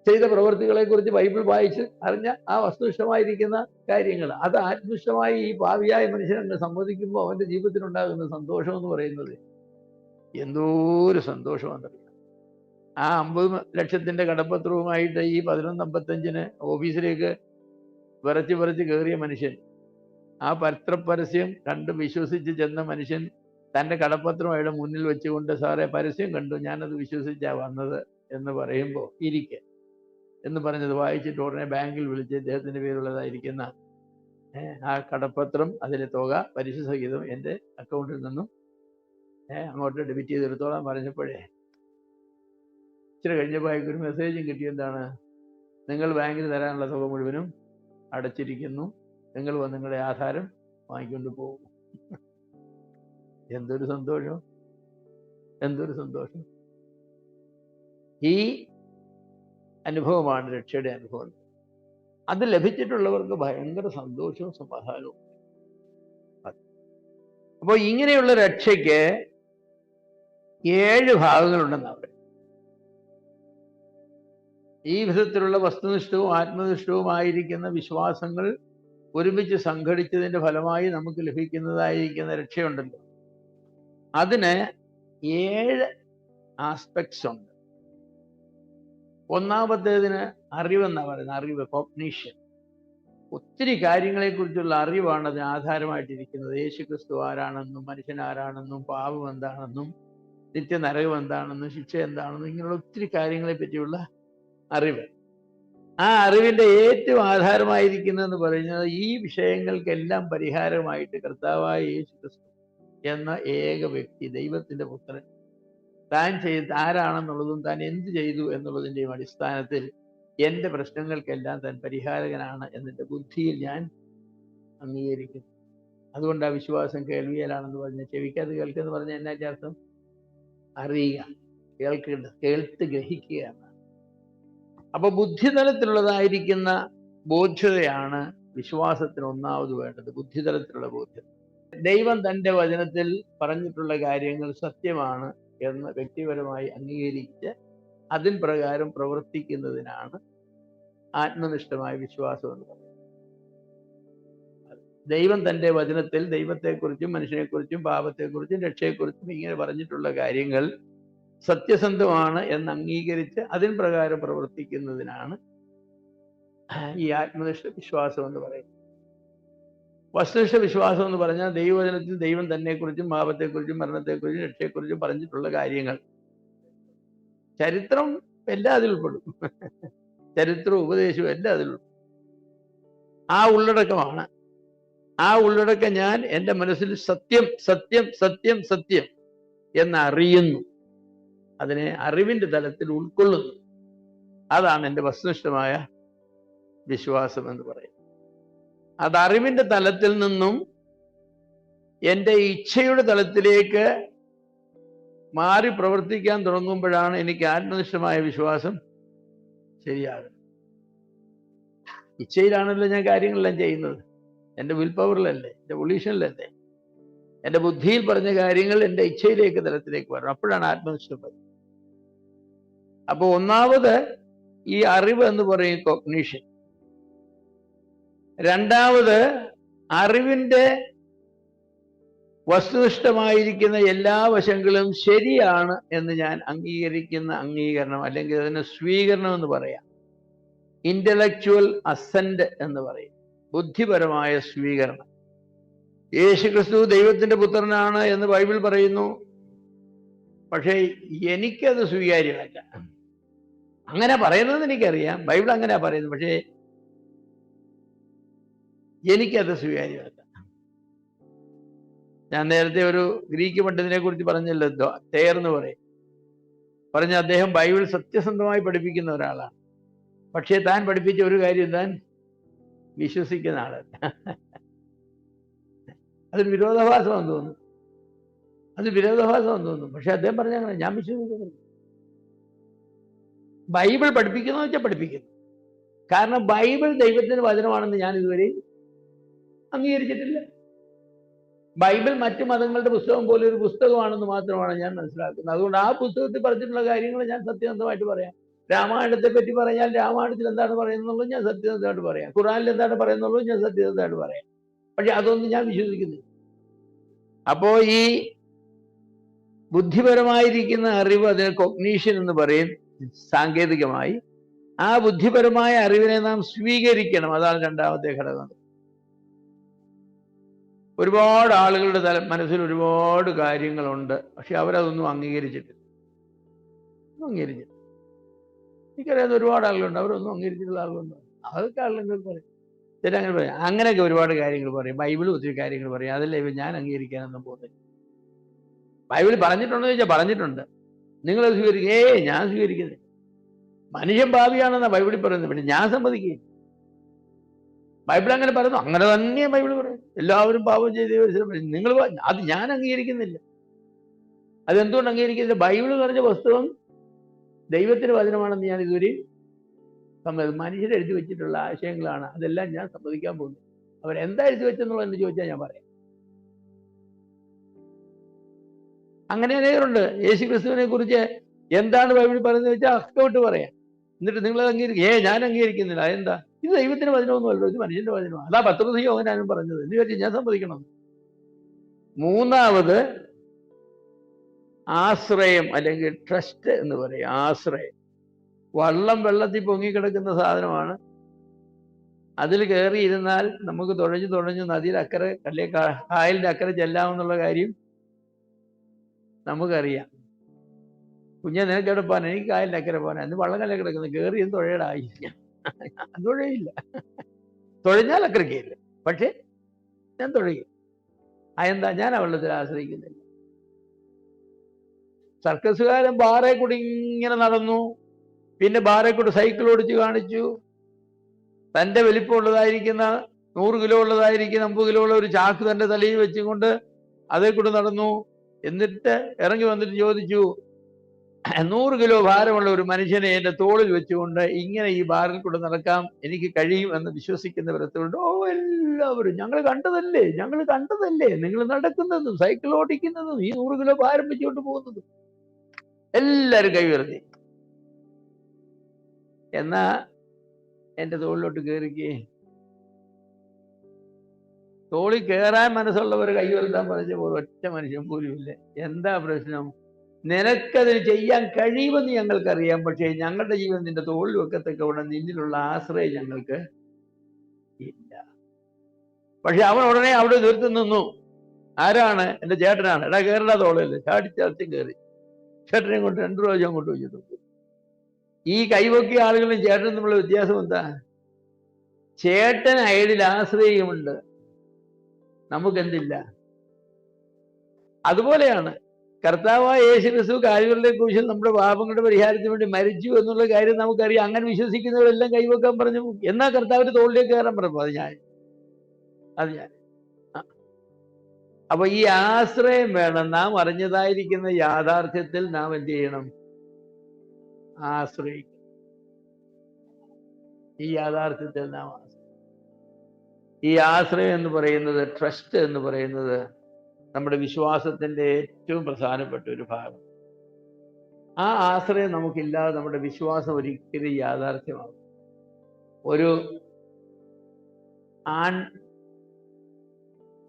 ചെയ്ത പ്രവൃത്തികളെ കുറിച്ച് ബൈബിൾ വായിച്ച് അറിഞ്ഞ ആ വസ്തുനിഷ്ഠമായിരിക്കുന്ന കാര്യങ്ങൾ. അത് ആത്മനിഷ്ഠമായി ഈ പാവിയായ മനുഷ്യനെ സമ്മതിക്കുമ്പോൾ അവന്റെ ജീവിതത്തിലുണ്ടാകുന്ന സന്തോഷം എന്ന് പറയുന്നത് എന്തോ ഒരു സന്തോഷമാണെന്നറിയാം. ആ 50 ലക്ഷത്തിന്റെ കടപ്പത്രവുമായിട്ട് ഈ 11:55 ഓഫീസിലേക്ക് വിറച്ച് കയറിയ മനുഷ്യൻ, ആ പരസ്യം കണ്ട് വിശ്വസിച്ച് ചെന്ന മനുഷ്യൻ തൻ്റെ കടപ്പത്രം അയാളുടെ മുന്നിൽ വെച്ചുകൊണ്ട്, സാറേ പരസ്യം കണ്ടു, ഞാനത് വിശ്വസിച്ചാ വന്നത് എന്ന് പറയുമ്പോൾ ഇരിക്കെ എന്ന് പറഞ്ഞത് വായിച്ചിട്ട് ഉടനെ ബാങ്കിൽ വിളിച്ച് ഇദ്ദേഹത്തിന്റെ പേരുള്ളതായിരിക്കുന്ന ആ കടപ്പത്രം, അതിലെ തുക പലിശ സഹിതം എൻ്റെ അക്കൗണ്ടിൽ നിന്നും അങ്ങോട്ട് ഡെബിറ്റ് ചെയ്തെടുത്തോളാൻ പറഞ്ഞപ്പോഴേ ഇച്ചിരി കഴിഞ്ഞപ്പോൾ ഒരു മെസ്സേജും കിട്ടി. എന്താണ്? നിങ്ങൾ ബാങ്കിൽ തരാനുള്ള തുക മുഴുവനും അടച്ചിരിക്കുന്നു, നിങ്ങൾ വന്ന് നിങ്ങളുടെ ആധാരം വാങ്ങിക്കൊണ്ട് പോകും. എന്തൊരു സന്തോഷം, എന്തൊരു സന്തോഷം! ഈ അനുഭവമാണ് രക്ഷയുടെ അനുഭവം. അത് ലഭിച്ചിട്ടുള്ളവർക്ക് ഭയങ്കര സന്തോഷവും സമാധാനവും. അപ്പോൾ ഇങ്ങനെയുള്ള രക്ഷയ്ക്ക് 7 ഭാഗങ്ങളുണ്ടെന്നാണ് പറയുന്നത്. ഈ വിധത്തിലുള്ള വസ്തുനിഷ്ഠവും ആത്മനിഷ്ഠവുമായിരിക്കുന്ന വിശ്വാസങ്ങൾ ഒരുമിച്ച് സംഘടിച്ചതിന്റെ ഫലമായി നമുക്ക് ലഭിക്കുന്നതായിരിക്കുന്ന രക്ഷയുണ്ടല്ലോ, അതിന് 7 ആസ്പെക്ട്സ് ഉണ്ട്. ഒന്നാമത്തേതിന് അറിവെന്നാണ് പറയുന്നത്. അറിവ്, കോഗ്നിഷൻ. ഒത്തിരി കാര്യങ്ങളെക്കുറിച്ചുള്ള അറിവാണ് അതിന് ആധാരമായിട്ടിരിക്കുന്നത്. യേശുക്രിസ്തു ആരാണെന്നും, മനുഷ്യൻ ആരാണെന്നും, പാപം എന്താണെന്നും, നിത്യനരകം എന്താണെന്നും, ശിക്ഷ എന്താണെന്നും, ഇങ്ങനെയുള്ള ഒത്തിരി കാര്യങ്ങളെ പറ്റിയുള്ള അറിവ്. ആ അറിവിന്റെ ഏറ്റവും ആധാരമായിരിക്കുന്നതെന്ന് പറയുന്നത് ഈ വിഷയങ്ങൾക്കെല്ലാം പരിഹാരമായിട്ട് കർത്താവായ യേശുക്രിസ്തു എന്ന ഏക വ്യക്തി, ദൈവത്തിന്റെ പുത്രൻ, താൻ ആരാണെന്നുള്ളതും താൻ എന്ത് ചെയ്തു എന്നുള്ളതിൻ്റെയും അടിസ്ഥാനത്തിൽ എൻ്റെ പ്രശ്നങ്ങൾക്കെല്ലാം താൻ പരിഹാരകനാണ് എന്നെൻ്റെ ബുദ്ധിയിൽ ഞാൻ അംഗീകരിക്കുന്നു. അതുകൊണ്ട് ആ വിശ്വാസം കേൾവിയാലാണെന്ന് പറഞ്ഞ ചെവിക്കാതെ കേൾക്കുക പറഞ്ഞ എന്നാ അർത്ഥം? അറിയുക, കേൾത്ത് ഗ്രഹിക്കുകയാണ്. അപ്പൊ ബുദ്ധിതലത്തിലുള്ളതായിരിക്കുന്ന ബോധ്യതയാണ് വിശ്വാസത്തിന് ഒന്നാമത് വേണ്ടത്. ബുദ്ധിതലത്തിലുള്ള ബോധ്യത. ദൈവം തൻ്റെ വചനത്തിൽ പറഞ്ഞിട്ടുള്ള കാര്യങ്ങൾ സത്യമാണ് എന്ന് വ്യക്തിപരമായി അംഗീകരിച്ച് അതിൻ പ്രകാരം പ്രവർത്തിക്കുന്നതിനാണ് ആത്മനിഷ്ഠമായ വിശ്വാസം എന്ന് പറയുന്നത്. ദൈവം തൻ്റെ വചനത്തിൽ ദൈവത്തെക്കുറിച്ചും മനുഷ്യനെക്കുറിച്ചും പാപത്തെക്കുറിച്ചും രക്ഷയെക്കുറിച്ചും ഇങ്ങനെ പറഞ്ഞിട്ടുള്ള കാര്യങ്ങൾ സത്യസന്ധമാണ് എന്ന് അംഗീകരിച്ച് അതിൻ പ്രകാരം പ്രവർത്തിക്കുന്നതിനാണ് ഈ ആത്മനിഷ്ഠ വിശ്വാസം എന്ന് പറയുന്നത്. വസ്തുനിഷ്ഠ വിശ്വാസം എന്ന് പറഞ്ഞാൽ ദൈവവചനത്തിൽ ദൈവം തന്നെക്കുറിച്ചും പാപത്തെക്കുറിച്ചും മരണത്തെക്കുറിച്ചും രക്ഷയെക്കുറിച്ചും പറഞ്ഞിട്ടുള്ള കാര്യങ്ങൾ, ചരിത്രം എല്ലാം അതിലുൾപ്പെടും, ചരിത്രവും ഉപദേശവും എല്ലാം അതിലുൾപ്പെടും. ആ ഉള്ളടക്കമാണ്. ആ ഉള്ളടക്കം ഞാൻ എൻ്റെ മനസ്സിൽ സത്യം സത്യം സത്യം സത്യം എന്നറിയുന്നു, അതിനെ അറിവിൻ്റെ തലത്തിൽ ഉൾക്കൊള്ളുന്നു. അതാണ് എൻ്റെ വസ്തുനിഷ്ഠമായ വിശ്വാസം എന്ന് പറയുന്നത്. അത് അറിവിൻ്റെ തലത്തിൽ നിന്നും എൻ്റെ ഇച്ഛയുടെ തലത്തിലേക്ക് മാറി പ്രവർത്തിക്കാൻ തുടങ്ങുമ്പോഴാണ് എനിക്ക് ആത്മനിഷ്ഠമായ വിശ്വാസം ശരിയാകുന്നത്. ഇച്ഛയിലാണല്ലോ ഞാൻ കാര്യങ്ങളെല്ലാം ചെയ്യുന്നത്, എൻ്റെ വിൽ പവറിലല്ലേ, എൻ്റെ വൊളീഷനിലല്ലേ, എൻ്റെ ബുദ്ധിയിൽ പറഞ്ഞ കാര്യങ്ങൾ എൻ്റെ ഇച്ഛയിലേക്ക് തലത്തിലേക്ക് വരണം. അപ്പോഴാണ് ആത്മനിഷ്ഠം വരുന്നത്. അപ്പോൾ ഒന്നാമത് ഈ അറിവ് എന്ന് പറയും കോഗ്നിഷൻ. രണ്ടാമത് അറിവിൻ്റെ വസ്തുനിഷ്ഠമായിരിക്കുന്ന എല്ലാ വശങ്ങളും ശരിയാണ് എന്ന് ഞാൻ അംഗീകരിക്കുന്ന അംഗീകരണം, അല്ലെങ്കിൽ അതിന് സ്വീകരണം എന്ന് പറയാം. ഇന്റലക്ച്വൽ അസെന്റ് എന്ന് പറയും, ബുദ്ധിപരമായ സ്വീകരണം. യേശുക്രിസ്തു ദൈവത്തിന്റെ പുത്രനാണ് എന്ന് ബൈബിൾ പറയുന്നു, പക്ഷേ എനിക്കത് സ്വീകാര്യമല്ല. അങ്ങനെ പറയുന്നത് എനിക്കറിയാം, ബൈബിൾ അങ്ങനെയാ പറയുന്നത്, പക്ഷേ എനിക്കത് സ്വീകാര്യമല്ല. ഞാൻ നേരത്തെ ഒരു ഗ്രീക്ക് പണ്ഡിതനെ കുറിച്ച് പറഞ്ഞല്ലോ, തേർന്ന് പറയും, പറഞ്ഞ അദ്ദേഹം ബൈബിൾ സത്യസന്ധമായി പഠിപ്പിക്കുന്ന ഒരാളാണ്, പക്ഷേ താൻ പഠിപ്പിച്ച ഒരു കാര്യം താൻ വിശ്വസിക്കുന്ന ആളല്ല. അതൊരു വിരോധാഭാസമാണെന്ന് തോന്നുന്നു, അത് വിരോധാഭാസമാണെന്ന് തോന്നുന്നു. പക്ഷെ അദ്ദേഹം പറഞ്ഞ അങ്ങനെ ഞാൻ വിശ്വസിക്കുന്നില്ല. ബൈബിൾ പഠിപ്പിക്കുന്നു വെച്ചാൽ പഠിപ്പിക്കുന്നു. കാരണം ബൈബിൾ ദൈവത്തിന്റെ വചനമാണെന്ന് ഞാൻ ഇതുവരെ അംഗീകരിച്ചിട്ടില്ല. ബൈബിൾ മറ്റു മതങ്ങളുടെ പുസ്തകം പോലെ ഒരു പുസ്തകമാണെന്ന് മാത്രമാണ് ഞാൻ മനസ്സിലാക്കുന്നത്. അതുകൊണ്ട് ആ പുസ്തകത്തിൽ പറഞ്ഞിട്ടുള്ള കാര്യങ്ങൾ ഞാൻ സത്യസന്ധമായിട്ട് പറയാം. രാമായണത്തെ പറ്റി പറഞ്ഞാൽ രാമായണത്തിൽ എന്താണ് പറയുന്നുള്ളത് ഞാൻ സത്യസന്ധമായിട്ട് പറയാം, ഖുറാനിൽ എന്താണ് പറയുന്നുള്ളത് ഞാൻ സത്യസന്ധമായിട്ട് പറയാം. പക്ഷെ അതൊന്നും ഞാൻ വിശ്വസിക്കുന്നില്ല. അപ്പോ ഈ ബുദ്ധിപരമായിരിക്കുന്ന അറിവ്, അതിന് കൊഗ്നീഷൻ എന്ന് പറയും സാങ്കേതികമായി. ആ ബുദ്ധിപരമായ അറിവിനെ നാം സ്വീകരിക്കണം, അതാണ് രണ്ടാമത്തെ ഘടകം. ഒരുപാട് ആളുകളുടെ മനസ്സിൽ ഒരുപാട് കാര്യങ്ങളുണ്ട്, പക്ഷെ അവരതൊന്നും അംഗീകരിച്ചിട്ടില്ല. എനിക്കറിയാവുന്ന ഒരുപാട് ആളുകളുണ്ട്, അവരൊന്നും അംഗീകരിച്ചിട്ടുള്ള ആളുകളുണ്ട്. അതൊക്കെ ആളുകൾ പറയും, ചില അങ്ങനെ പറയും, അങ്ങനെയൊക്കെ ഒരുപാട് കാര്യങ്ങൾ പറയും. ബൈബിളും ഒത്തിരി കാര്യങ്ങൾ പറയും, അതല്ലേ ഞാൻ അംഗീകരിക്കാനൊന്നും പോകുന്നില്ല. ബൈബിൾ പറഞ്ഞിട്ടുണ്ടോ ചോദിച്ചാൽ പറഞ്ഞിട്ടുണ്ട്, നിങ്ങളത് സ്വീകരിക്കുക. ഞാൻ സ്വീകരിക്കുന്നില്ല. മനുഷ്യൻ പാപിയാണെന്നാണ് ബൈബിളിൽ പറയുന്നത്, പക്ഷെ ഞാൻ സമ്മതിക്കുകയും. ബൈബിൾ അങ്ങനെ പറയുന്നു, അങ്ങനെ തന്നെ ബൈബിൾ പറയും, എല്ലാവരും പാപം ചെയ്ത് നിങ്ങൾ, അത് ഞാൻ അംഗീകരിക്കുന്നില്ല. അതെന്തുകൊണ്ട് അംഗീകരിക്കുന്നില്ല? ബൈബിൾ പറഞ്ഞ പുസ്തകം ദൈവത്തിന് വചനമാണെന്ന് ഞാൻ ഇതുവരെ മനുഷ്യർ എഴുതി വെച്ചിട്ടുള്ള ആശയങ്ങളാണ്, അതെല്ലാം ഞാൻ സമ്മതിക്കാൻ പോകുന്നു. അവരെന്താ എഴുതി വെച്ചെന്നുള്ളതെന്ന് ചോദിച്ചാൽ ഞാൻ പറയാം. അങ്ങനെ അനേകരുണ്ട്. യേശു ക്രിസ്തുവിനെ കുറിച്ച് എന്താണ് ബൈബിളിൽ പറയുന്നത് വെച്ചാൽ അക്കോട്ട് പറയാം. എന്നിട്ട് നിങ്ങൾ അംഗീകരിക്കും. ഞാൻ അംഗീകരിക്കുന്നില്ല. അതെന്താ? ഇത് ദൈവത്തിന്റെ വചനമൊന്നുമല്ലോ, ഇത് മനുഷ്യന്റെ വചനമാണ്. അതാ പത്രോസ് യോഹന്നാനും പറഞ്ഞത് എന്ന് വെച്ചാൽ ഞാൻ സമ്മതിക്കണം. മൂന്നാമത് ആശ്രയം, അല്ലെങ്കിൽ ട്രസ്റ്റ് എന്ന് പറയും. ആശ്രയം. വള്ളം വെള്ളത്തിൽ പൊങ്ങിക്കിടക്കുന്ന സാധനമാണ്. അതിൽ കയറിയിരുന്നാൽ നമുക്ക് തുഴഞ്ഞു തുഴഞ്ഞ് നദിയുടെ അക്കരെ അല്ലെ കായലിന്റെ അക്കരെ ചെല്ലാമെന്നുള്ള കാര്യം നമുക്കറിയാം. കുഞ്ഞെ നിനക്ക് എവിടെ പോകാൻ? എനിക്ക് കായലിന്റെ അക്കരെ പോകാൻ. അന്ന് വള്ളക്കല്ലേ കിടക്കുന്നത്, കയറി എന്ന് തുഴയടായി. തുഴയില്ല, തുഴഞ്ഞാൽ അക്കരയ്ക്കില്ല, പക്ഷെ ഞാൻ തുഴയും. അതെന്താ? ഞാൻ ആ വെള്ളത്തിൽ ആശ്രയിക്കുന്നില്ല. സർക്കസുകാരൻ ബാറെ കൂടി ഇങ്ങനെ നടന്നു, പിന്നെ ബാറെ കൂടി സൈക്കിൾ ഓടിച്ച് കാണിച്ചു. തൻ്റെ വലിപ്പമുള്ളതായിരിക്കുന്ന 100 കിലോ ഉള്ളതായിരിക്കുന്ന 50 കിലോ ഉള്ള ഒരു ചാക്ക് തൻ്റെ തലയിൽ വെച്ചുകൊണ്ട് അതേ കൂടെ നടന്നു. എന്നിട്ട് ഇറങ്ങി വന്നിട്ട് ചോദിച്ചു, 100 കിലോ ഭാരമുള്ള ഒരു മനുഷ്യനെ എൻ്റെ തോളിൽ വെച്ചുകൊണ്ട് ഇങ്ങനെ ഈ ബാറിൽ കൂടെ നടക്കാം, എനിക്ക് കഴിയും എന്ന് വിശ്വസിക്കുന്നവരത്തുണ്ട്. എല്ലാവരും ഞങ്ങൾ കണ്ടതല്ലേ, നിങ്ങൾ നടക്കുന്നതും സൈക്കിൾ ഓടിക്കുന്നതും ഈ 100 കിലോ ഭാരം വെച്ചുകൊണ്ട് പോകുന്നതും. എല്ലാവരും കൈ ഉയർത്തി. എന്നാ എൻ്റെ തോളിലോട്ട് കയറിക്കേ. തോളിൽ കയറാൻ മനസ്സുള്ളവർ കൈ ഉയർത്താൻ പറഞ്ഞപ്പോൾ ഒറ്റ മനുഷ്യൻ പോലും ഇല്ല. എന്താ പ്രശ്നം? നിനക്കതിന് ചെയ്യാൻ കഴിയുമെന്ന് ഞങ്ങൾക്കറിയാം, പക്ഷേ ഞങ്ങളുടെ ജീവൻ നിന്റെ തോളിൽ വെക്കത്തക്കവണ്ണം നിന്നിലുള്ള ആശ്രയം ഞങ്ങൾക്ക് ഇല്ല. പക്ഷെ അവൻ ഉടനെ അവിടെ തീർത്ത് നിന്നു. ആരാണ്? എൻ്റെ ചേട്ടനാണ്. എടാ കയറടാ തോളല്ലേ. ചാടിച്ചടച്ചും കയറി. ചേട്ടനെ കൊണ്ട് 2 പ്രാവശ്യം കൊണ്ട് വെച്ചിട്ടുണ്ട്. ഈ കൈവക്കിയ ആളുകളും ചേട്ടനും തമ്മിലുള്ള വ്യത്യാസം എന്താ? ചേട്ടൻ അയാളിൽ ആശ്രയമുണ്ട്, നമുക്കെന്തില്ല. അതുപോലെയാണ് കർത്താവായ യേശു ക്രിസ്തു കാൽവരിയിലെ ക്രൂശിൽ നമ്മുടെ പാപങ്ങളുടെ പരിഹാരത്തിന് വേണ്ടി മരിച്ചു എന്നുള്ള കാര്യം നമുക്കറിയാം. അങ്ങനെ വിശ്വസിക്കുന്നവരെല്ലാം കൈവക്കാൻ പറഞ്ഞു. എന്നാ കർത്താവിന്റെ തോളിലേക്ക് കയറാൻ പറഞ്ഞു. അത് ഞാൻ അപ്പൊ ഈ ആശ്രയം വേണം. നാം അറിഞ്ഞതായിരിക്കുന്ന യാഥാർത്ഥ്യത്തിൽ നാം എന്ത് ചെയ്യണം? ആശ്രയിക്കണം. ഈ യാഥാർത്ഥ്യത്തിൽ നാം ഈ ആശ്രയം എന്ന് പറയുന്നത്, ട്രസ്റ്റ് എന്ന് പറയുന്നത് നമ്മുടെ വിശ്വാസത്തിന്റെ ഏറ്റവും പ്രധാനപ്പെട്ട ഒരു ഭാഗം. ആ ആശ്രയം നമുക്കില്ലാതെ നമ്മുടെ വിശ്വാസം ഒരിക്കലും യാഥാർത്ഥ്യമാകും. ഒരു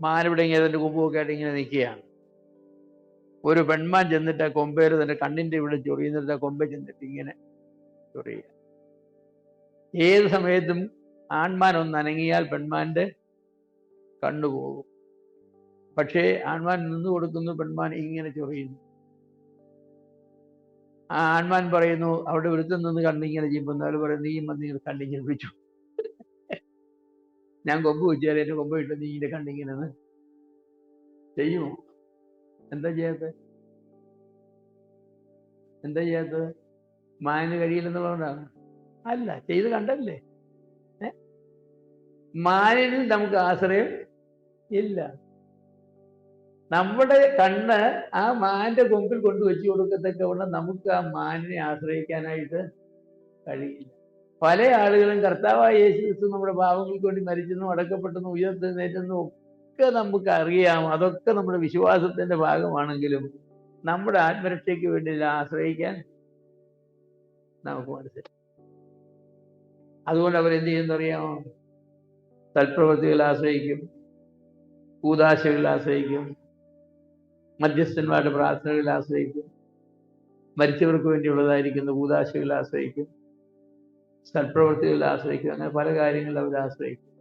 മാനിവിടെ ഇങ്ങനെ അതിൻ്റെ കൊമ്പൊക്കെ ആയിട്ട് ഇങ്ങനെ നിൽക്കുകയാണ്. ഒരു പെൺമാൻ ചെന്നിട്ട് ആ കൊമ്പേര് തന്റെ കണ്ണിന്റെ ഇവിടെ ചൊറിയുന്നിട്ട് ആ കൊമ്പ ചെന്നിട്ട് ഇങ്ങനെ ചൊറിയുക. ഏത് സമയത്തും ആൺമാൻ ഒന്ന് അനങ്ങിയാൽ പെൺമാന്റെ കണ്ണുപോകും. പക്ഷേ ആൺമാൻ നിന്നു കൊടുക്കുന്നു, പെൺമാൻ ഇങ്ങനെ ചൊറിയുന്നു. ആ ആൺമാൻ പറയുന്നു, അവിടെ ഒരുത്തം നിന്ന് കണ്ണിങ്ങനെ ചെയ്യുമ്പോൾ അയാൾ പറയും, നീ വന്ന് കണ്ണിങ്ങനെ പിടിച്ചു, ഞാൻ കൊമ്പ് വെച്ചാൽ എന്റെ കൊമ്പ് ഇട്ട് നീ ഇന്റെ കണ്ണിങ്ങനെ ചെയ്യുമോ? എന്താ ചെയ്യാത്തത്? മാനിന് കഴിയില്ലെന്നുള്ളതുകൊണ്ടാണ്? അല്ല, ചെയ്ത് കണ്ടല്ലേ. മാനിന് നമുക്ക് ആശ്രയം ഇല്ല. നമ്മുടെ കണ്ണ് ആ മാന്റെ കൊമ്പിൽ കൊണ്ട് വെച്ചു കൊടുക്കത്തക്കവണ്ണം നമുക്ക് ആ മാനിനെ ആശ്രയിക്കാനായിട്ട് കഴിയില്ല. പല ആളുകളും കർത്താവായ യേശു ക്രിസ്തു നമ്മുടെ പാപങ്ങൾക്ക് വേണ്ടി മരിച്ചെന്നും അടക്കപ്പെട്ടെന്നും ഉയർത്തെഴുന്നേറ്റെന്നും ഒക്കെ നമുക്ക് അറിയാം. അതൊക്കെ നമ്മുടെ വിശ്വാസത്തിന്റെ ഭാഗമാണെങ്കിലും നമ്മുടെ ആത്മരക്ഷയ്ക്ക് വേണ്ടി ആശ്രയിക്കാൻ നമുക്ക് മനസ്സിലായി. അതുകൊണ്ട് അവരെന്ത് ചെയ്യുന്നറിയാമോ? സൽപ്രവൃത്തികൾ ആശ്രയിക്കും, കൂദാശകളിൽ ആശ്രയിക്കും, മധ്യസ്ഥന്മാരുടെ പ്രാർത്ഥനകളിൽ ആശ്രയിക്കും, മരിച്ചവർക്ക് വേണ്ടിയുള്ളതായിരിക്കുന്ന കൂദാശകളിൽ ആശ്രയിക്കും, സൽപ്രവൃത്തികളിൽ ആശ്രയിക്കും. അങ്ങനെ പല കാര്യങ്ങളിൽ അവർ ആശ്രയിക്കും.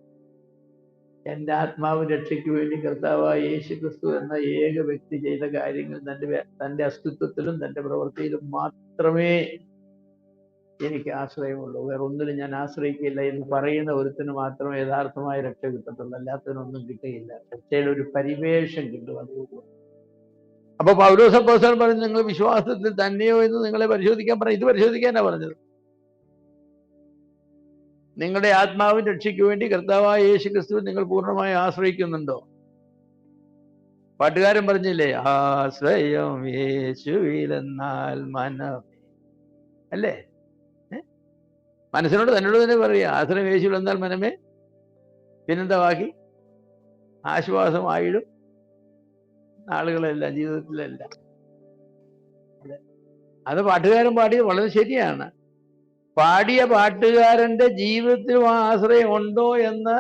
എൻ്റെ ആത്മാവിന്റെ രക്ഷയ്ക്ക് വേണ്ടി കർത്താവായ യേശു ക്രിസ്തു എന്ന ഏക വ്യക്തി ചെയ്ത കാര്യങ്ങൾ തൻ്റെ അസ്തിത്വത്തിലും തൻ്റെ പ്രവൃത്തിയിലും മാത്രമേ എനിക്ക് ആശ്രയമുള്ളൂ. വേറെ ഒന്നിനും ഞാൻ ആശ്രയിക്കില്ല എന്ന് പറയുന്ന ഒരുത്തിന് മാത്രമേ യഥാർത്ഥമായ രക്ഷ കിട്ടത്തുള്ളൂ. അല്ലാത്തതിനൊന്നും കിട്ടുകയില്ല. രക്ഷയുടെ ഒരു പരിവേഷം കിട്ടും. അതുകൊണ്ട് അപ്പൊ പൗലോസ് അപ്പോസ്തലൻ പറഞ്ഞു, നിങ്ങൾ വിശ്വാസത്തിൽ തന്നെയോ എന്ന് നിങ്ങളെ പരിശോധിക്കാൻ പറഞ്ഞു. ഇത് പരിശോധിക്കാനാ പറഞ്ഞത്. നിങ്ങളുടെ ആത്മാവിന്റെ രക്ഷയ്ക്ക് വേണ്ടി കർത്താവായ യേശു ക്രിസ്തു നിങ്ങൾ പൂർണ്ണമായി ആശ്രയിക്കുന്നുണ്ടോ? പാട്ടുകാരൻ പറഞ്ഞില്ലേ, ആശ്രയം യേശുവിലെന്നാൽ മനമേ, അല്ലേ? മനസ്സിനോട് തന്നോട് തന്നെ പറയുക, ആശ്രയം യേശുവിലെന്നാൽ മനമേ, പിന്നെന്താ ബാക്കി? ആശ്വാസമായിടും ആളുകളെല്ലാം, ജീവിതത്തിലെല്ലാം. അത് പാട്ടുകാരൻ പാടിയത് വളരെ ശരിയാണ്. പാടിയ പാട്ടുകാരന്റെ ജീവിതത്തിലും ആ ആശ്രയം ഉണ്ടോ എന്ന്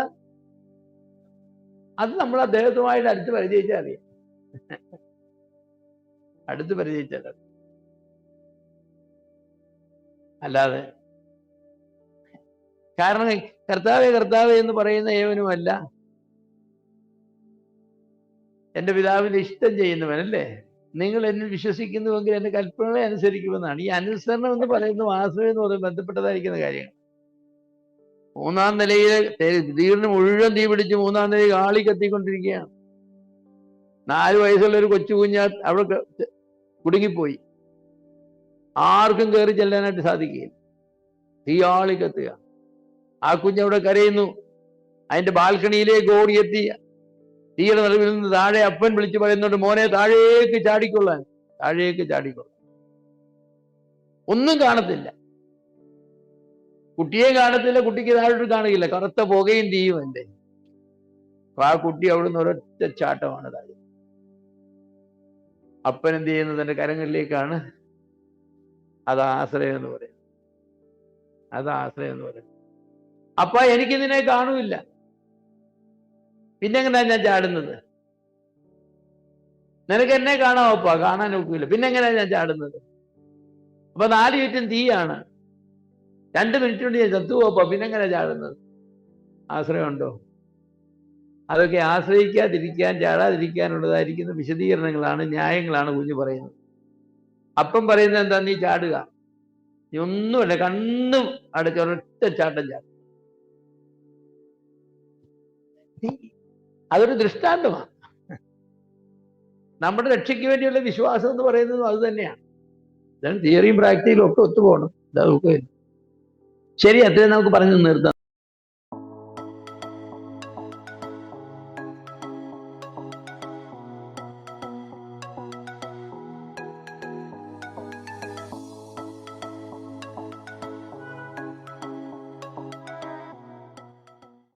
അത് നമ്മൾ അദ്ദേഹത്തുമായിട്ട് അടുത്ത് പരിചയിച്ചാൽ അറിയാം. അടുത്ത് പരിചയിച്ചാൽ അല്ലാതെ. കാരണം കർത്താവേ എന്ന് പറയുന്ന ഏവനുമല്ല എൻ്റെ പിതാവിന്റെ ഇഷ്ടം ചെയ്യുന്നവനല്ലേ. നിങ്ങൾ എന്നിൽ വിശ്വസിക്കുന്നുവെങ്കിൽ എൻ്റെ കൽപ്പനകളെ അനുസരിക്കുമെന്നാണ്. ഈ അനുസരണം എന്ന് പറയുന്ന ആശ്രയം എന്ന് പറയുന്നത് ബന്ധപ്പെട്ടതായിരിക്കുന്ന കാര്യങ്ങൾ. 3-ാം നിലയിലെ വീടിന് മുഴുവൻ തീ പിടിച്ച് 3-ാം നിലയിൽ ആളി കത്തിക്കൊണ്ടിരിക്കുകയാണ്. 4 വയസ്സുള്ള ഒരു കൊച്ചു കുഞ്ഞ് അവിടെ കുടുങ്ങിപ്പോയി. ആർക്കും കയറി ചെല്ലാനായിട്ട് സാധിക്കുകയില്ല. തീ ആളി കത്തുക. ആ കുഞ്ഞവിടെ കരയുന്നു. അതിന്റെ ബാൽക്കണിയിലേക്ക് ഓടിയെത്തി തീയുടെ നടുവിൽ നിന്ന് താഴെ അപ്പൻ വിളിച്ചു പറയുന്നുണ്ട്, മോനെ താഴേക്ക് ചാടിക്കൊള്ളാൻ. ഒന്നും കാണത്തില്ല, കുട്ടിയെ കാണത്തില്ല, കുട്ടിക്ക് താഴോട്ട് കാണുകയില്ല, കറുത്ത പുകയും തീയും എൻ്റെ. അപ്പൊ ആ കുട്ടി അവിടുന്ന് ഒരൊറ്റ ചാട്ടമാണ് താഴെ. അപ്പൻ എന്ത് ചെയ്യുന്നത്? തന്റെ കരങ്ങളിലേക്കാണ് അത് ആശ്രയം എന്ന് പറയും. അത് ആശ്രയം എന്ന് പറയും. അപ്പ എനിക്ക് നിന്നെ കാണൂല്ല, പിന്നെങ്ങനെയാ ഞാൻ ചാടുന്നത്? നിനക്ക് എന്നെ കാണാമപ്പാ, കാണാൻ ഒക്കില്ല, പിന്നെങ്ങനെയാ ഞാൻ ചാടുന്നത്? അപ്പൊ 4 ചുറ്റും തീയാണ്, 2 മിനിറ്റ് കൊണ്ട് ഞാൻ ചത്തുപോപ്പാ, പിന്നെങ്ങനെയാ ചാടുന്നത്? ആശ്രയമുണ്ടോ? അതൊക്കെ ആശ്രയിക്കാതിരിക്കാൻ, ചാടാതിരിക്കാനുള്ളതായിരിക്കുന്ന വിശദീകരണങ്ങളാണ്, ന്യായങ്ങളാണ് കുഞ്ഞ് പറയുന്നത്. അപ്പം പറയുന്നത് എന്താ? നീ ചാടുക, നീ ഒന്നുമല്ല, കണ്ണും അടച്ച് ഒരൊറ്റ ചാട്ടം ചാടും. അതൊരു ദൃഷ്ടാന്തമാണ്. നമ്മുടെ രക്ഷയ്ക്ക് വേണ്ടിയുള്ള വിശ്വാസം എന്ന് പറയുന്നതും അത് തന്നെയാണ്. ഇതാണ് തിയറിയും പ്രാക്ടിക്കലും ഒക്കെ ഒത്തുപോകണം. ഇതാ നമുക്ക് ശരി, അത്രയും നമുക്ക് പറഞ്ഞു നിർത്താം.